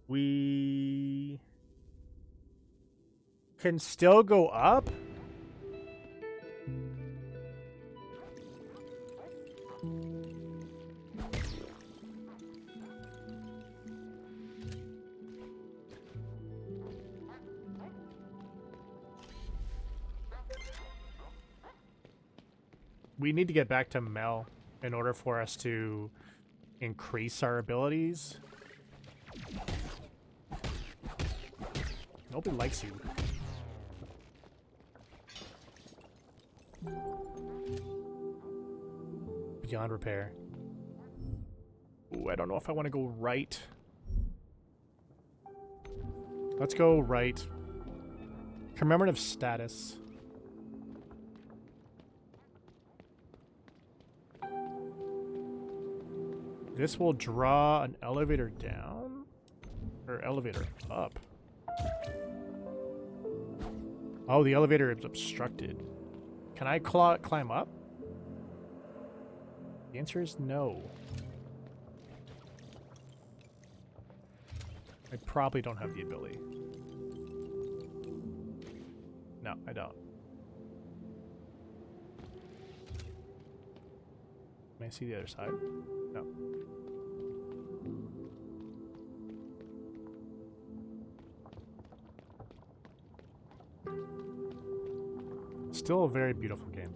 We can still go up? We need to get back to Mel in order for us to increase our abilities. Nobody likes you. Beyond repair. Ooh, I don't know if I want to go right. Let's go right. Commemorative status. This will draw an elevator down? Or elevator up? Oh, the elevator is obstructed. Can I climb up? The answer is no. I probably don't have the ability. No, I don't. May I see the other side? No. Still a very beautiful game.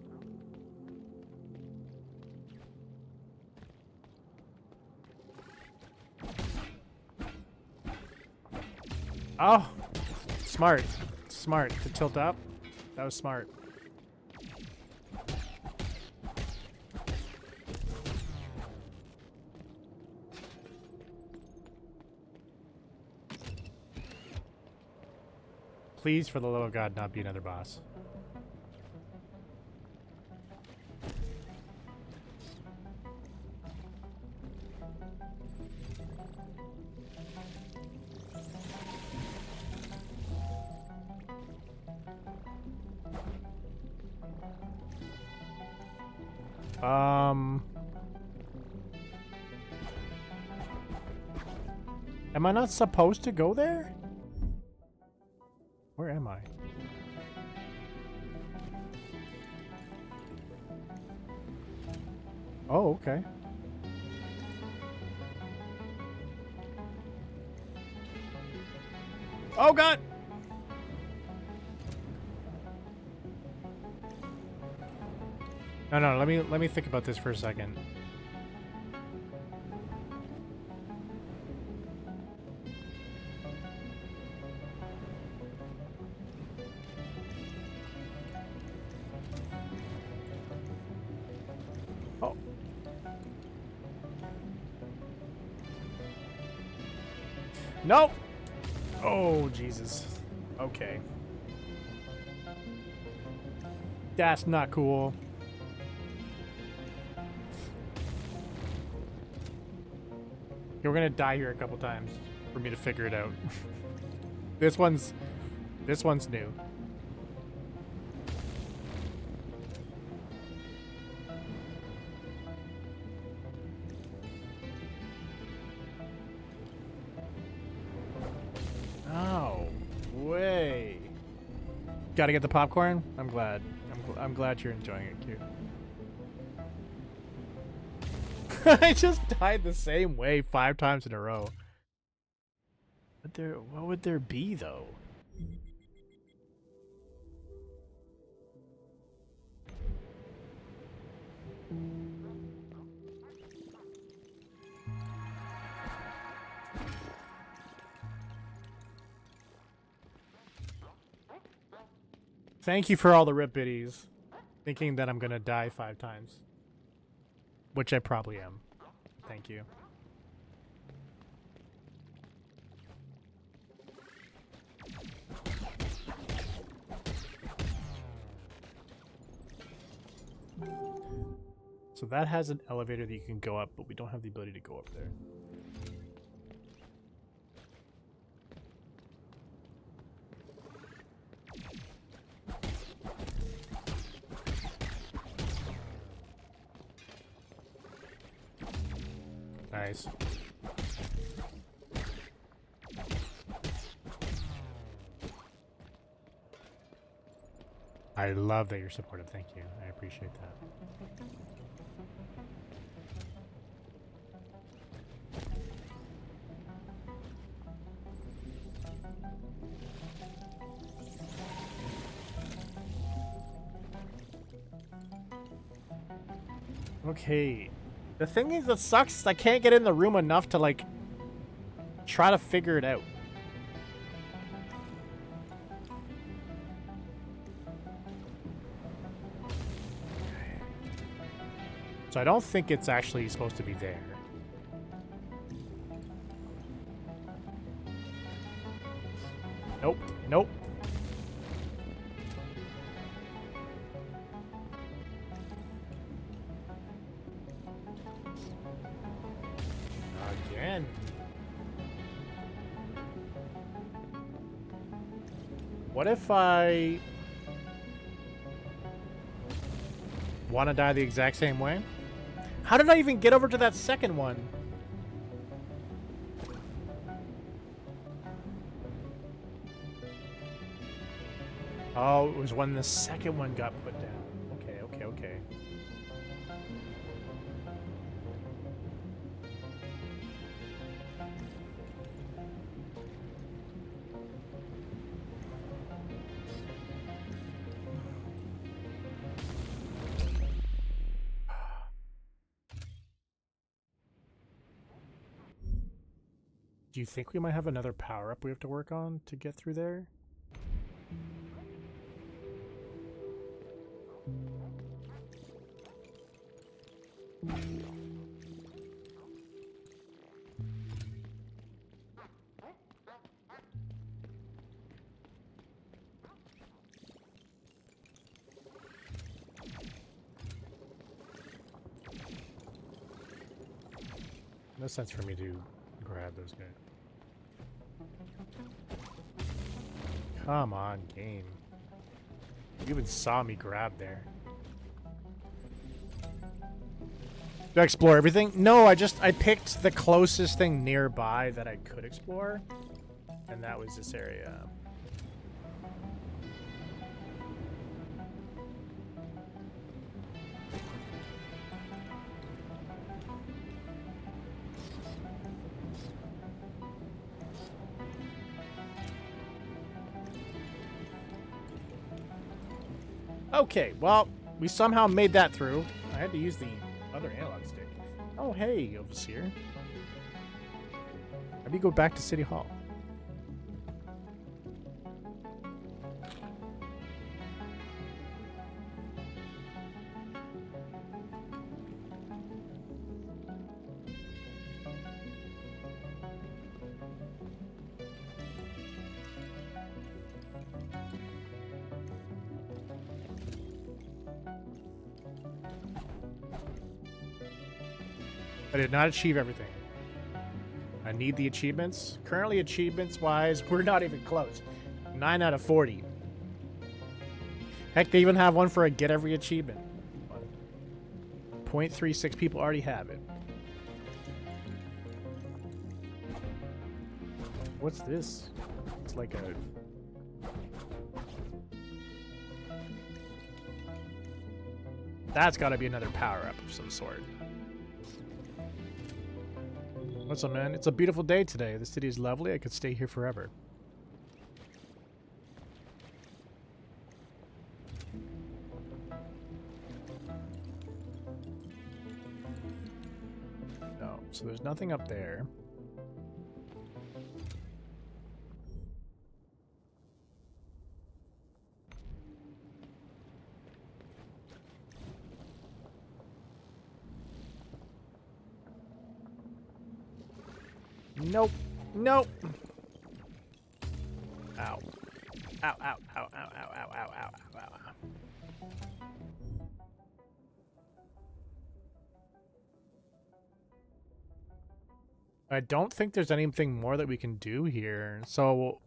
Oh! Smart. Smart. To tilt up? That was smart. Please, for the love of God, not be another boss. Am I not supposed to go there? Where am I? Oh, okay. Oh god! No, let me think about this for a second. Oh. Nope! Oh, Jesus. Okay. That's not cool. We're gonna die here a couple times for me to figure it out. This one's new. Oh, way. Gotta get the popcorn? I'm glad. I'm glad you're enjoying it, Q. I just died the same way 5 times in a row. What would there be though? Thank you for all the rip biddies. Thinking that I'm gonna die 5 times. Which I probably am. Thank you. So that has an elevator that you can go up, but we don't have the ability to go up there. Nice. I love that you're supportive. Thank you. I appreciate that. Okay. The thing is that sucks is I can't get in the room enough to, like, try to figure it out. So I don't think it's actually supposed to be there. Nope. Nope. Again. What if I want to die the exact same way? How did I even get over to that second one? Oh, it was when the second one got put down. Okay, okay, okay. Do you think we might have another power-up we have to work on to get through there? No sense for me to grab those guys. Come on, game. You even saw me grab there. Did I explore everything? No, I picked the closest thing nearby that I could explore. And that was this area. Okay, well, we somehow made that through. I had to use the other analog stick. Oh, hey, Overseer. How do you go back to City Hall? I did not achieve everything. I need the achievements. Currently, achievements-wise, we're not even close. 9 out of 40. Heck, they even have one for a get every achievement. 0.36 people already have it. What's this? It's like a... That's gotta be another power-up of some sort. What's up, man? It's a beautiful day today. The city is lovely. I could stay here forever. No, so there's nothing up there. Nope. Nope. Ow. Ow, ow, ow, ow, ow, ow, ow, ow, ow, ow. I don't think there's anything more that we can do here. So,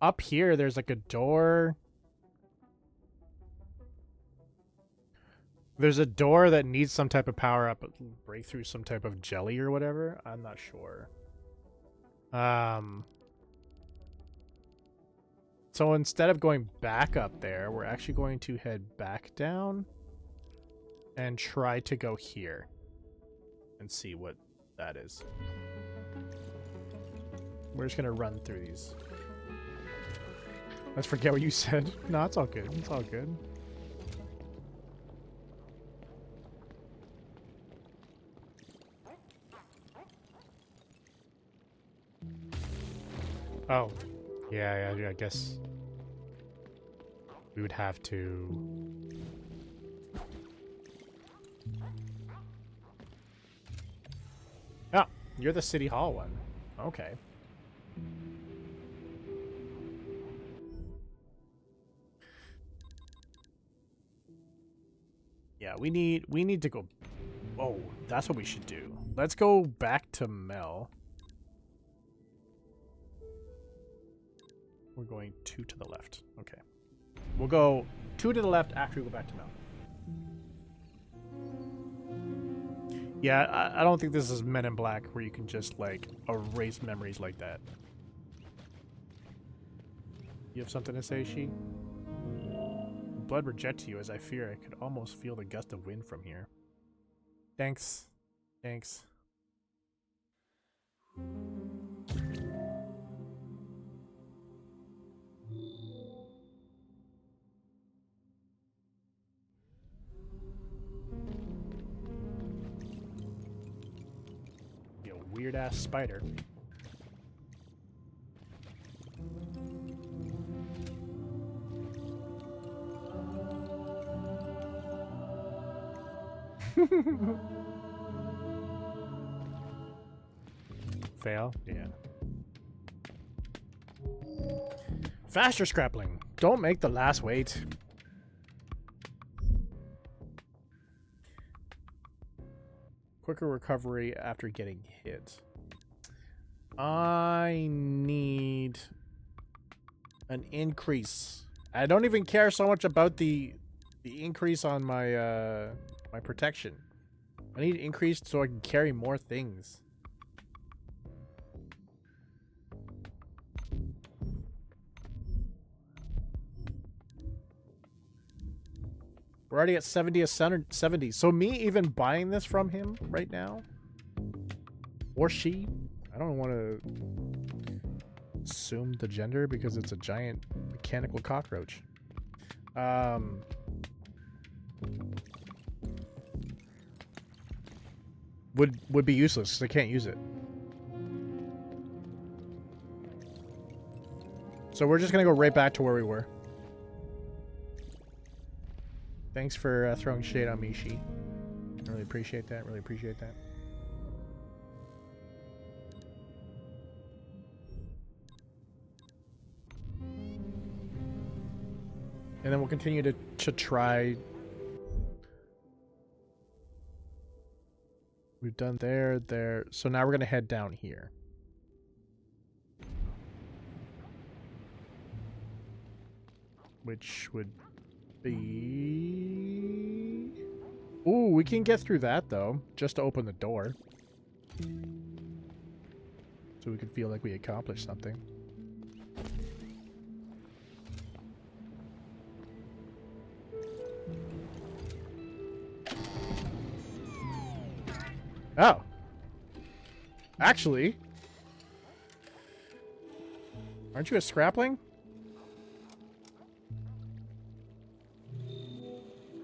up here, there's like a door. There's a door that needs some type of power up, break through some type of jelly or whatever. I'm not sure. So instead of going back up there, we're actually going to head back down and try to go here and see what that is. We're just gonna run through these. Let's forget what you said. No, it's all good. It's all good. Oh, yeah, I guess we would have to... Oh, you're the City Hall one. Okay. Yeah, we need to go... Oh, that's what we should do. Let's go back to Mel. We're going 2 to the left. Okay. We'll go 2 to the left after we go back to Mel. Yeah, I don't think this is Men in Black where you can just, like, erase memories like that. You have something to say, She? Blood were jet to you as I fear I could almost feel the gust of wind from here. Thanks. Thanks. You weird ass spider. Fail? Yeah. Faster scrappling. Don't make the last wait. Quicker recovery after getting hit. I need an increase. I don't even care so much about the increase on my my protection. I need increased so I can carry more things. We're already at 70. So me even buying this from him right now, or she, I don't want to assume the gender because it's a giant mechanical cockroach. Would be useless because I can't use it. So we're just gonna go right back to where we were. Thanks for throwing shade on me, She. Really appreciate that. Really appreciate that. And then we'll continue to try. We've done there. So now we're going to head down here. Which would be... Ooh, we can get through that, though. Just to open the door. So we could feel like we accomplished something. Oh. Actually. Aren't you a scrapling?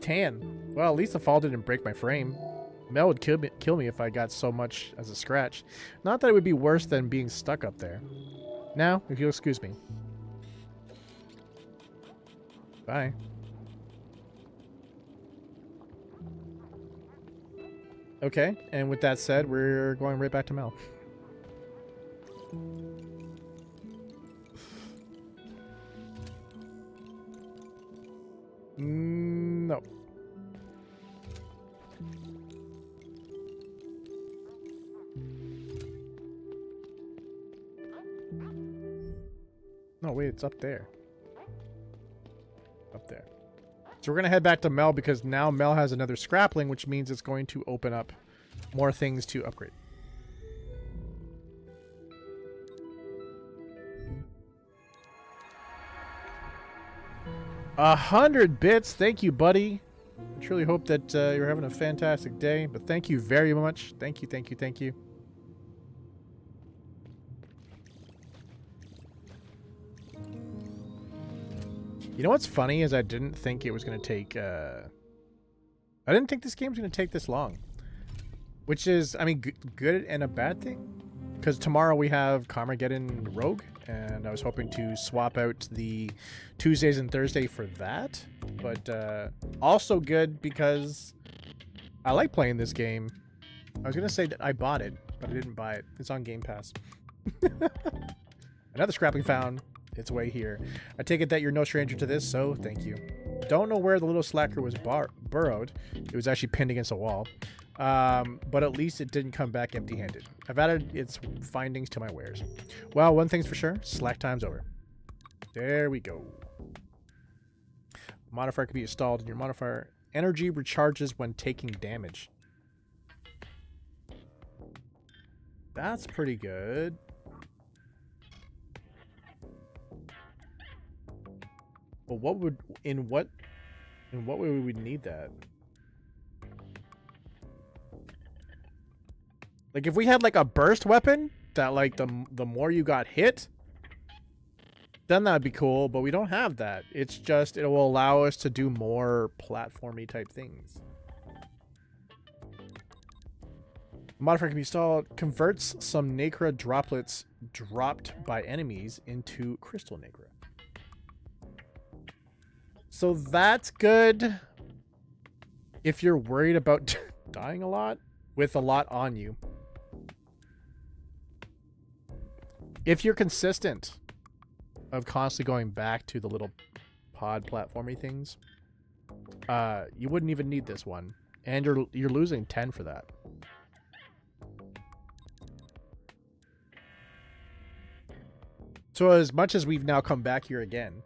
Tan. Well, at least the fall didn't break my frame. Mel would kill me if I got so much as a scratch. Not that it would be worse than being stuck up there. Now, if you'll excuse me. Bye. Okay, and with that said, we're going right back to Mel. No. No, wait, it's up there. Up there. So we're going to head back to Mel because now Mel has another scrapling, which means it's going to open up more things to upgrade. $100 bits. Thank you, buddy. I truly hope that you're having a fantastic day, but thank you very much. Thank you, thank you, thank you. You know what's funny is I didn't think it was going to take... I didn't think this game was going to take this long. Which is, I mean, good and a bad thing. Because tomorrow we have Carmageddon Rogue, and I was hoping to swap out the Tuesdays and Thursday for that. But also good because I like playing this game. I was going to say that I bought it, but I didn't buy it. It's on Game Pass. Another scrapping found its way here. I take it that you're no stranger to this, so thank you. Don't know where the little slacker was burrowed. It was actually pinned against a wall. But at least it didn't come back empty-handed. I've added its findings to my wares. Well, one thing's for sure, slack time's over. There we go. Modifier can be installed, and your modifier energy recharges when taking damage. That's pretty good. But what would in what way would we need that? Like if we had like a burst weapon that like the more you got hit, then that'd be cool, but we don't have that. It's just it will allow us to do more platformy type things. Modifier can be installed, converts some nacre droplets dropped by enemies into crystal nacre. So that's good if you're worried about dying a lot with a lot on you. If you're consistent of constantly going back to the little pod platformy things, you wouldn't even need this one. And you're losing 10 for that. So as much as we've now come back here again,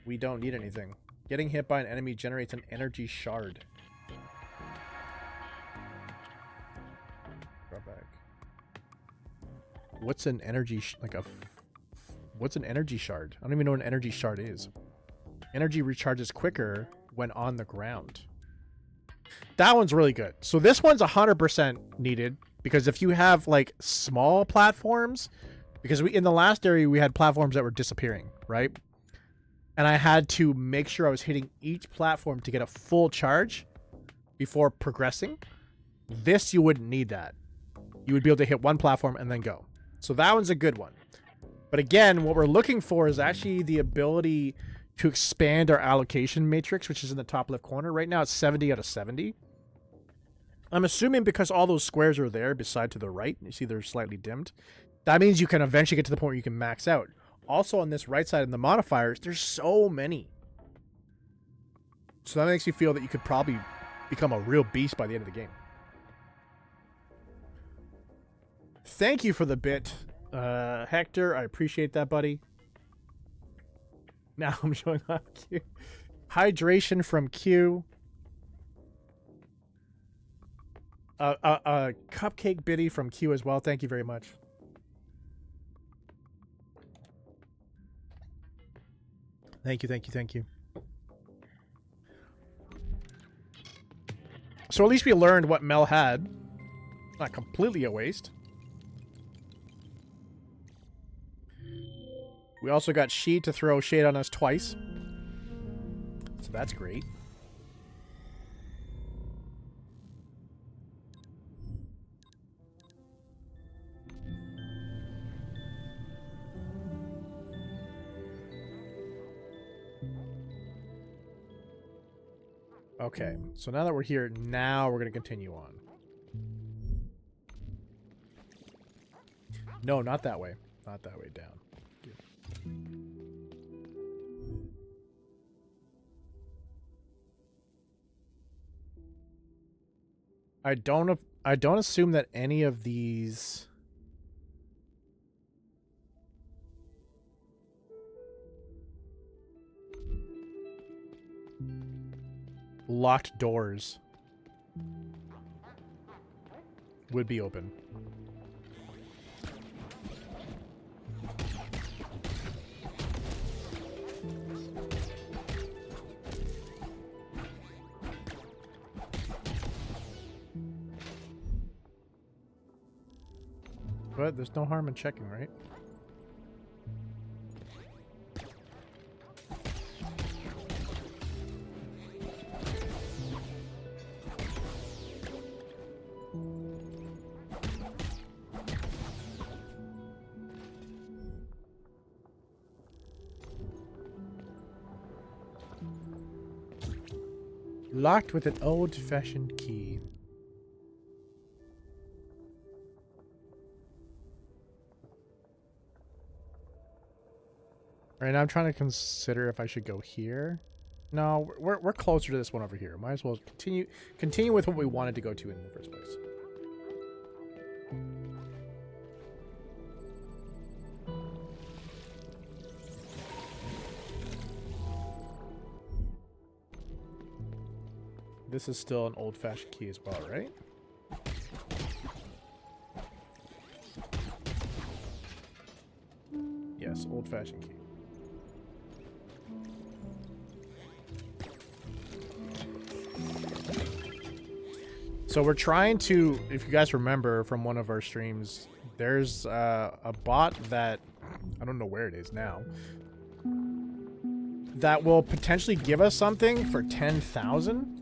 we don't need anything. Getting hit by an enemy generates an energy shard. Drop back. What's an energy what's an energy shard? I don't even know what an energy shard is. Energy recharges quicker when on the ground. That one's really good. So this one's 100% needed because if you have like small platforms, because in the last area we had platforms that were disappearing, right? And I had to make sure I was hitting each platform to get a full charge before progressing. This, you wouldn't need that. You would be able to hit one platform and then go. So that one's a good one. But again, what we're looking for is actually the ability to expand our allocation matrix, which is in the top left corner. Right now it's 70 out of 70. I'm assuming because all those squares are there beside to the right, you see they're slightly dimmed. That means you can eventually get to the point where you can max out. Also on this right side in the modifiers, there's so many. So that makes you feel that you could probably become a real beast by the end of the game. Thank you for the bit, Hector. I appreciate that, buddy. Now I'm showing off Q. Hydration from Q. Cupcake Biddy from Q as well. Thank you very much. Thank you, thank you, thank you. So at least we learned what Mel had. Not completely a waste. We also got She to throw shade on us twice. So that's great. Okay, so now that we're here, now we're going to continue on. No, not that way. Not that way, down. I don't assume that any of these locked doors would be open. But there's no harm in checking, right? Locked with an old-fashioned key. Right now I'm trying to consider if I should go here. No, we're closer to this one over here. Might as well continue with what we wanted to go to in the first place. This is still an old-fashioned key as well, right? Yes, old-fashioned key. So we're trying to, if you guys remember from one of our streams, there's a bot that, I don't know where it is now, that will potentially give us something for 10,000.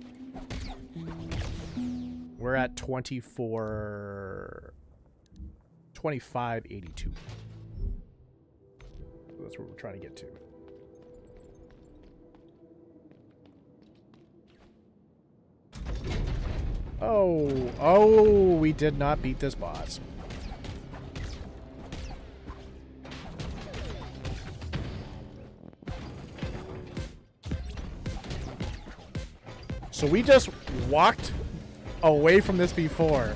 We're at 2582. So that's what we're trying to get to. Oh, we did not beat this boss. So we just walked away from this before.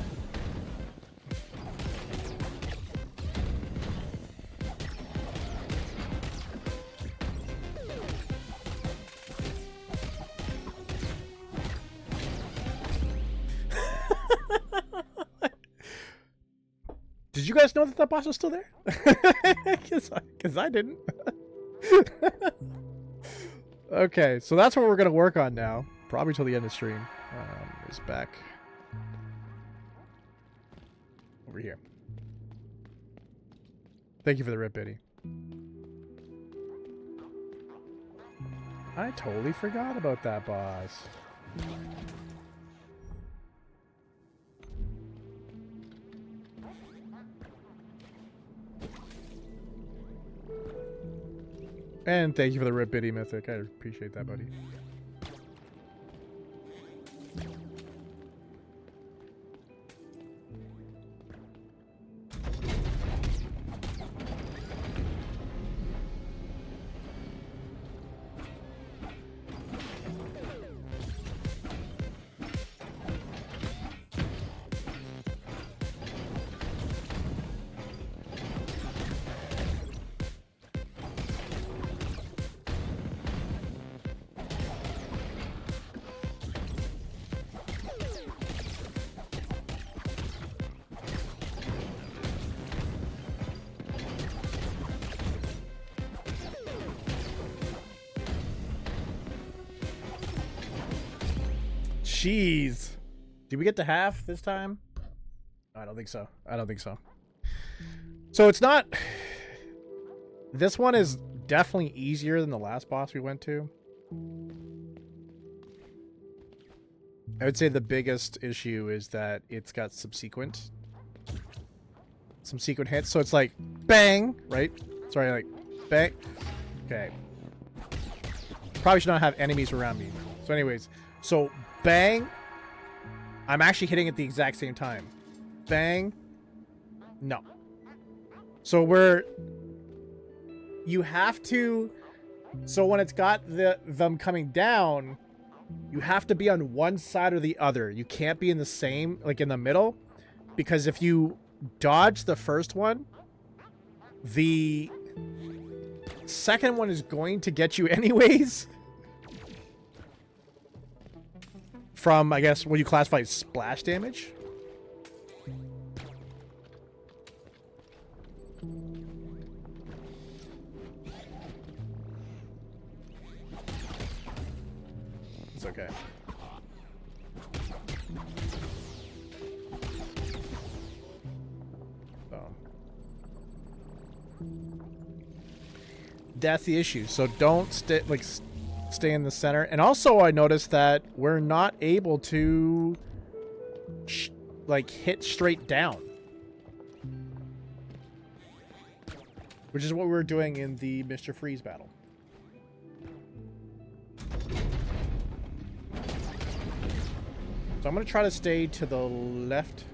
Did you guys know that boss was still there? Because I didn't. Okay, so that's what we're gonna work on now. Probably till the end of stream. Is back over here. Thank you for the rip, Biddy. I totally forgot about that boss. And thank you for the rip, Biddy Mythic. I appreciate that, buddy. Jeez. Did we get to half this time? I don't think so. I don't think so. So it's not... This one is definitely easier than the last boss we went to. I would say the biggest issue is that it's got subsequent hits. So it's like, bang, right? Sorry, like, bang. Okay. Probably should not have enemies around me. So anyways, so... Bang. I'm actually hitting at the exact same time. Bang. No. So you have to, so when it's got them coming down, you have to be on one side or the other. You can't be in the same, like in the middle, because if you dodge the first one, the second one is going to get you anyways. From, I guess, what you classify as splash damage. It's okay. Oh. That's the issue. So don't stay in the center. And also I noticed that we're not able to hit straight down, which is what we were doing in the Mr. Freeze battle. So I'm going to try to stay to the left.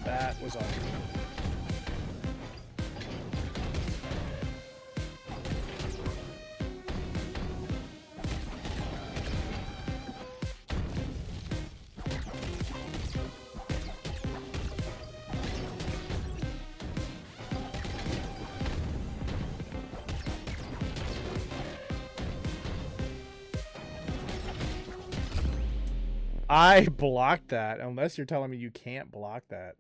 That was awesome. I blocked that, unless you're telling me you can't block that.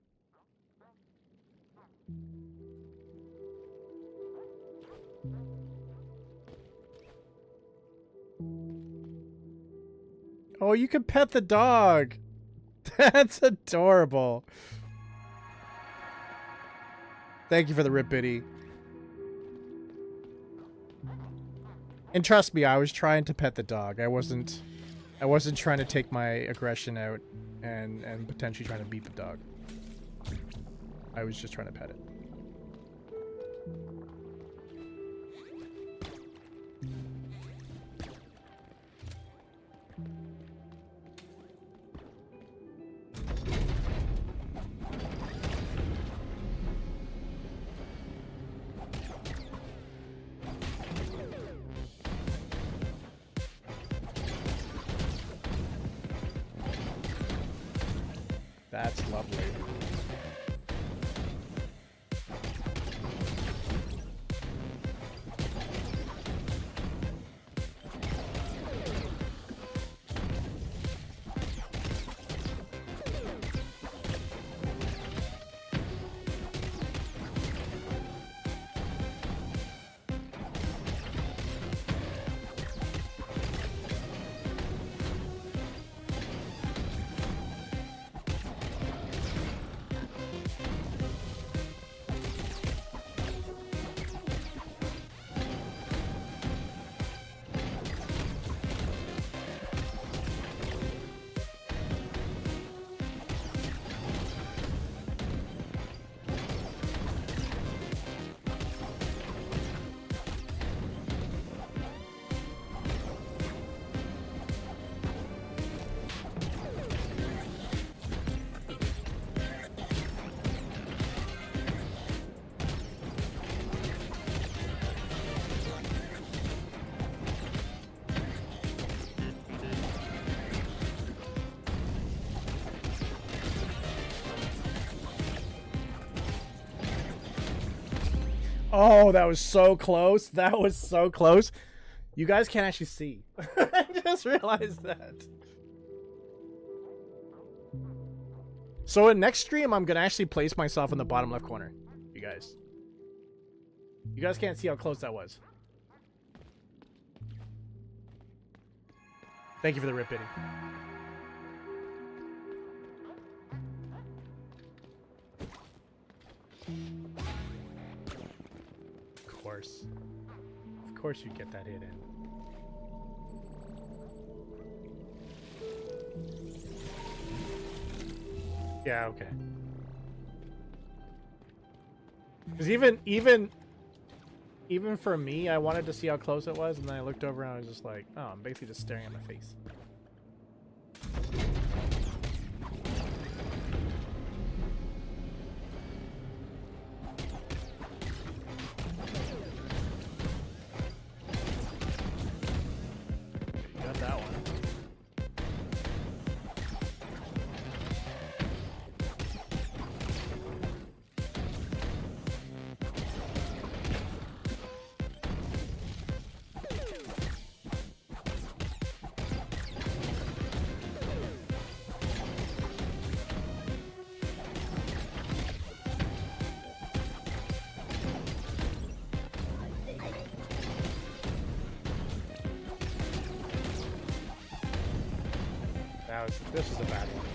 Oh, you can pet the dog. That's adorable. Thank you for the rip, Biddy. And trust me, I was trying to pet the dog. I wasn't trying to take my aggression out and potentially trying to beat the dog. I was just trying to pet it. That's lovely. Oh, that was so close. That was so close. You guys can't actually see. I just realized that. So in next stream, I'm going to actually place myself in the bottom left corner. You guys. You guys can't see how close that was. Thank you for the rip bidding. Of course you get that hit in. Yeah, okay. Because even for me, I wanted to see how close it was, and then I looked over and I was just like, oh, I'm basically just staring at my face. This is a bad one.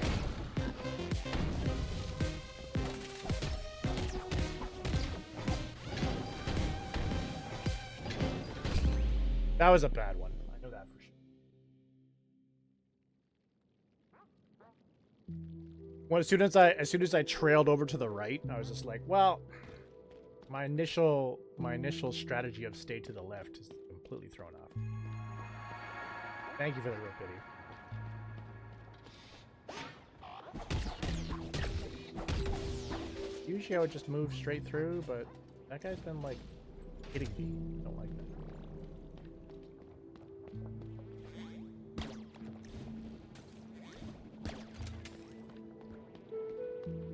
That was a bad one. I know that for sure. Well, as soon as I trailed over to the right, I was just like, well, my initial strategy of stay to the left is completely thrown off. Thank you for the rip video. Usually I would just move straight through, but that guy's been like hitting me. I don't like that.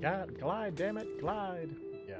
God, glide, damn it, glide. Yeah.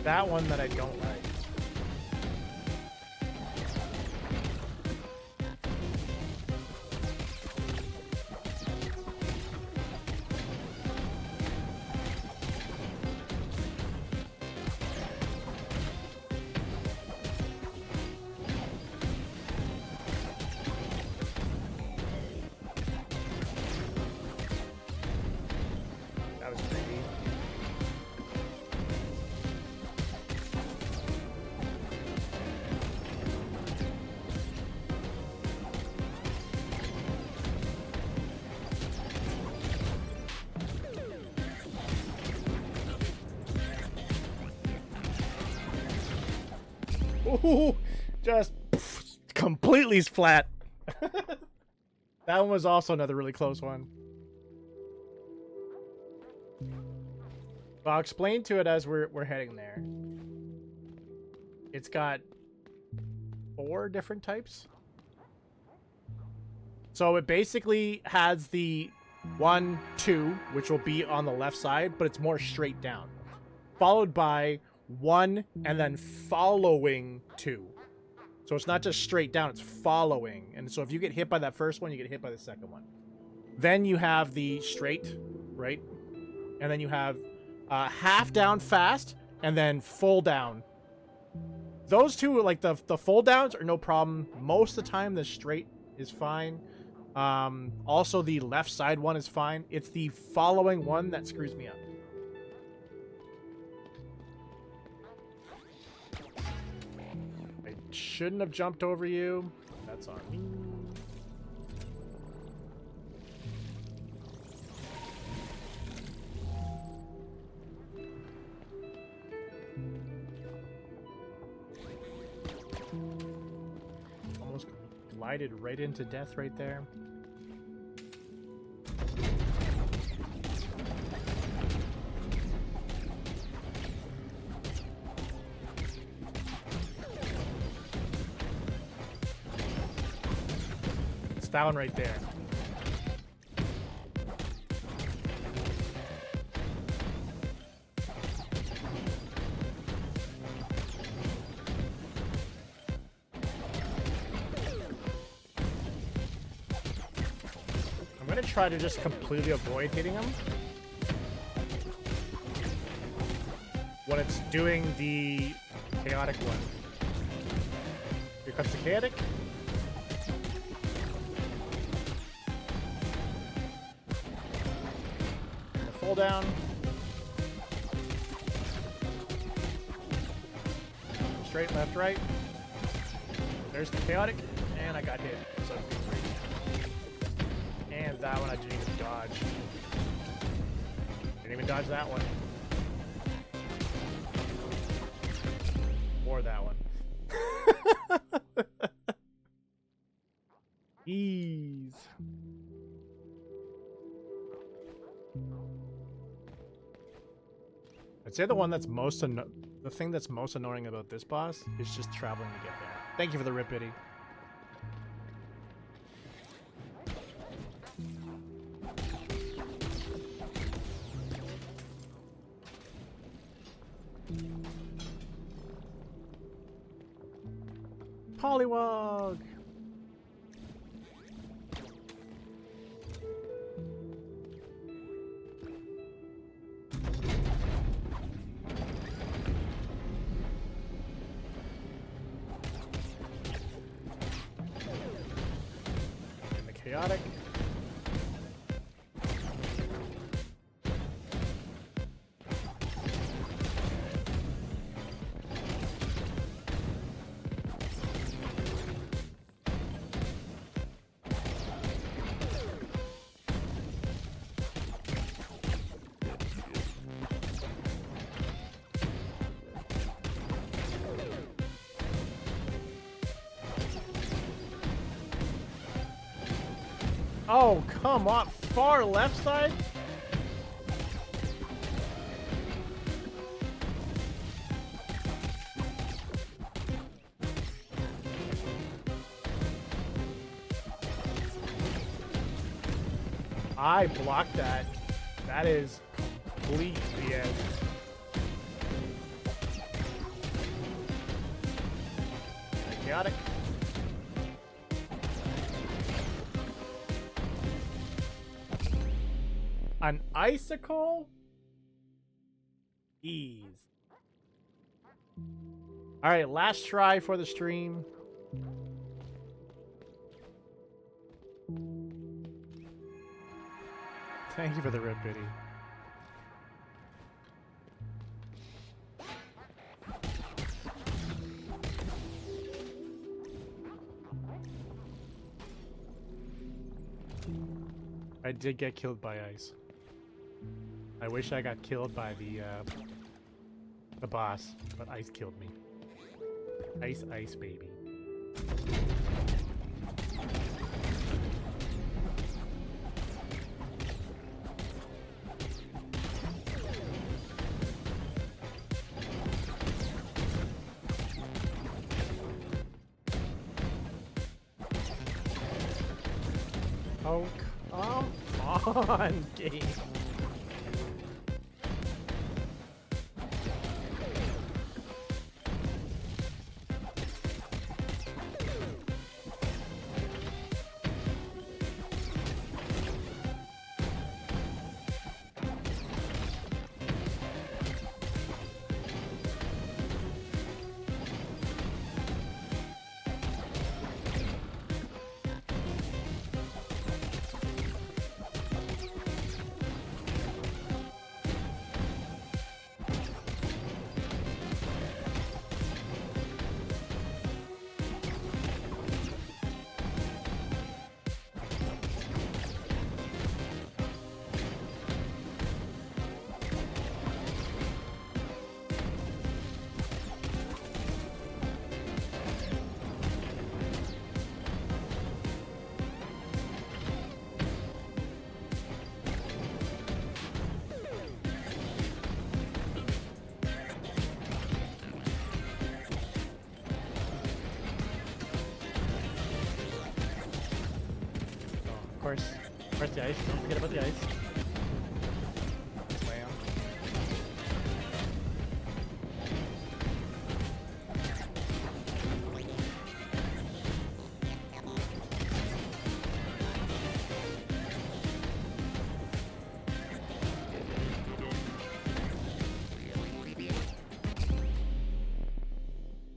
That one that I don't like. That was pretty. Ooh, just completely flat. That one was also another really close one. But I'll explain to it as we're heading there. It's got 4 different types. So it basically has the 1, 2, which will be on the left side, but it's more straight down. Followed by 1 and then following 2. So it's not just straight down, it's following. And so if you get hit by that first one, you get hit by the second one. Then you have the straight, right? And then you have half down fast and then full down. Those two, like the full downs are no problem. Most of the time the straight is fine. Also the left side one is fine. It's the following one that screws me up. I shouldn't have jumped over you. That's on me. Almost glided right into death right there. It's that one right there. I'm gonna try to just completely avoid hitting him when it's doing the chaotic one. Here comes the chaotic. The full down. Straight, left, right. There's the chaotic, and I got hit. So and that one I didn't even dodge. Didn't even dodge that one. Or that one. Ease. I'd say the one that's most the thing that's most annoying about this boss is just traveling to get there. Thank you for the rip bitty. Polywog! And the chaotic. Oh, come on. Far left side? I blocked that. That is complete BS. Chaotic. An icicle? Ease. Alright, last try for the stream. Thank you for the rip bitty. I did get killed by ice. I wish I got killed by the boss, but ice killed me. Ice, ice, baby. Oh, come on, game. Of course the ice. Don't forget about the ice. Slam.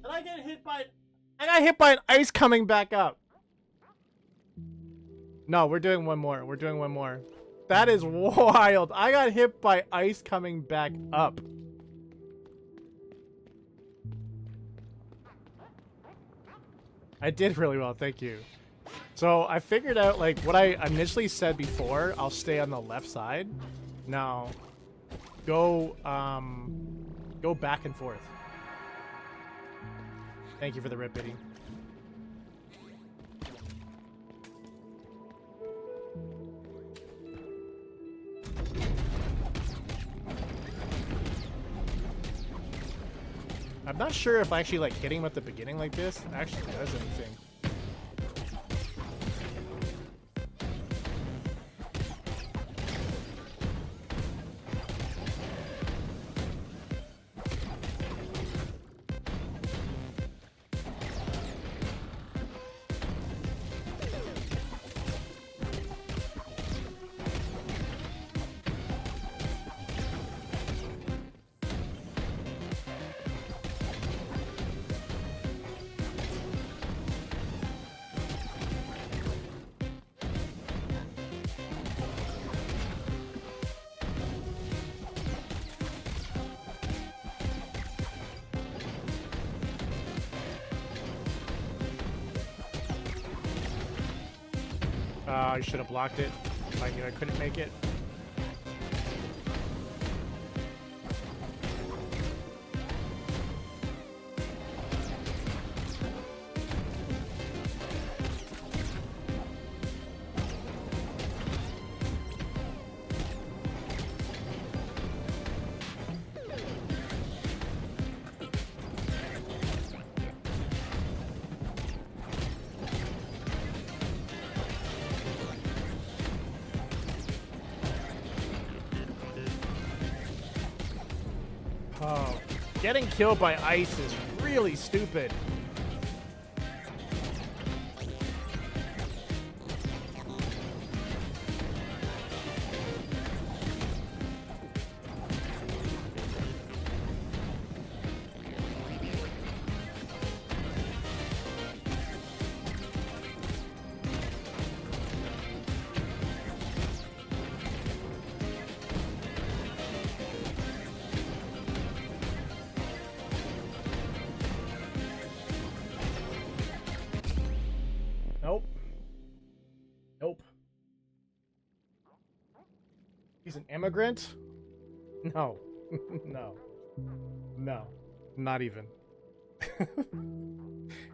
And I got hit by an ice coming back up. No, we're doing one more. We're doing one more. That is wild. I got hit by ice coming back up. I did really well, thank you. So I figured out, like, what I initially said before, I'll stay on the left side. Now, go back and forth. Thank you for the rip bidding. I'm not sure if actually like hitting him at the beginning like this actually does anything. I should have blocked it. I knew I couldn't make it. Oh, getting killed by ice is really stupid. Nope. Nope. He's an immigrant? No. No. No. Not even.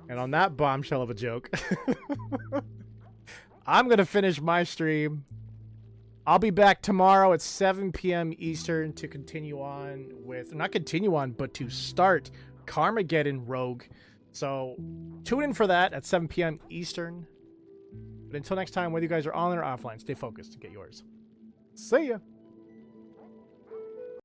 And on that bombshell of a joke, I'm going to finish my stream. I'll be back tomorrow at 7 p.m. Eastern to continue on with, not continue on, but to start Carmageddon Rogue. So tune in for that at 7 p.m. Eastern. But until next time, whether you guys are online or offline, stay focused to get yours. See ya.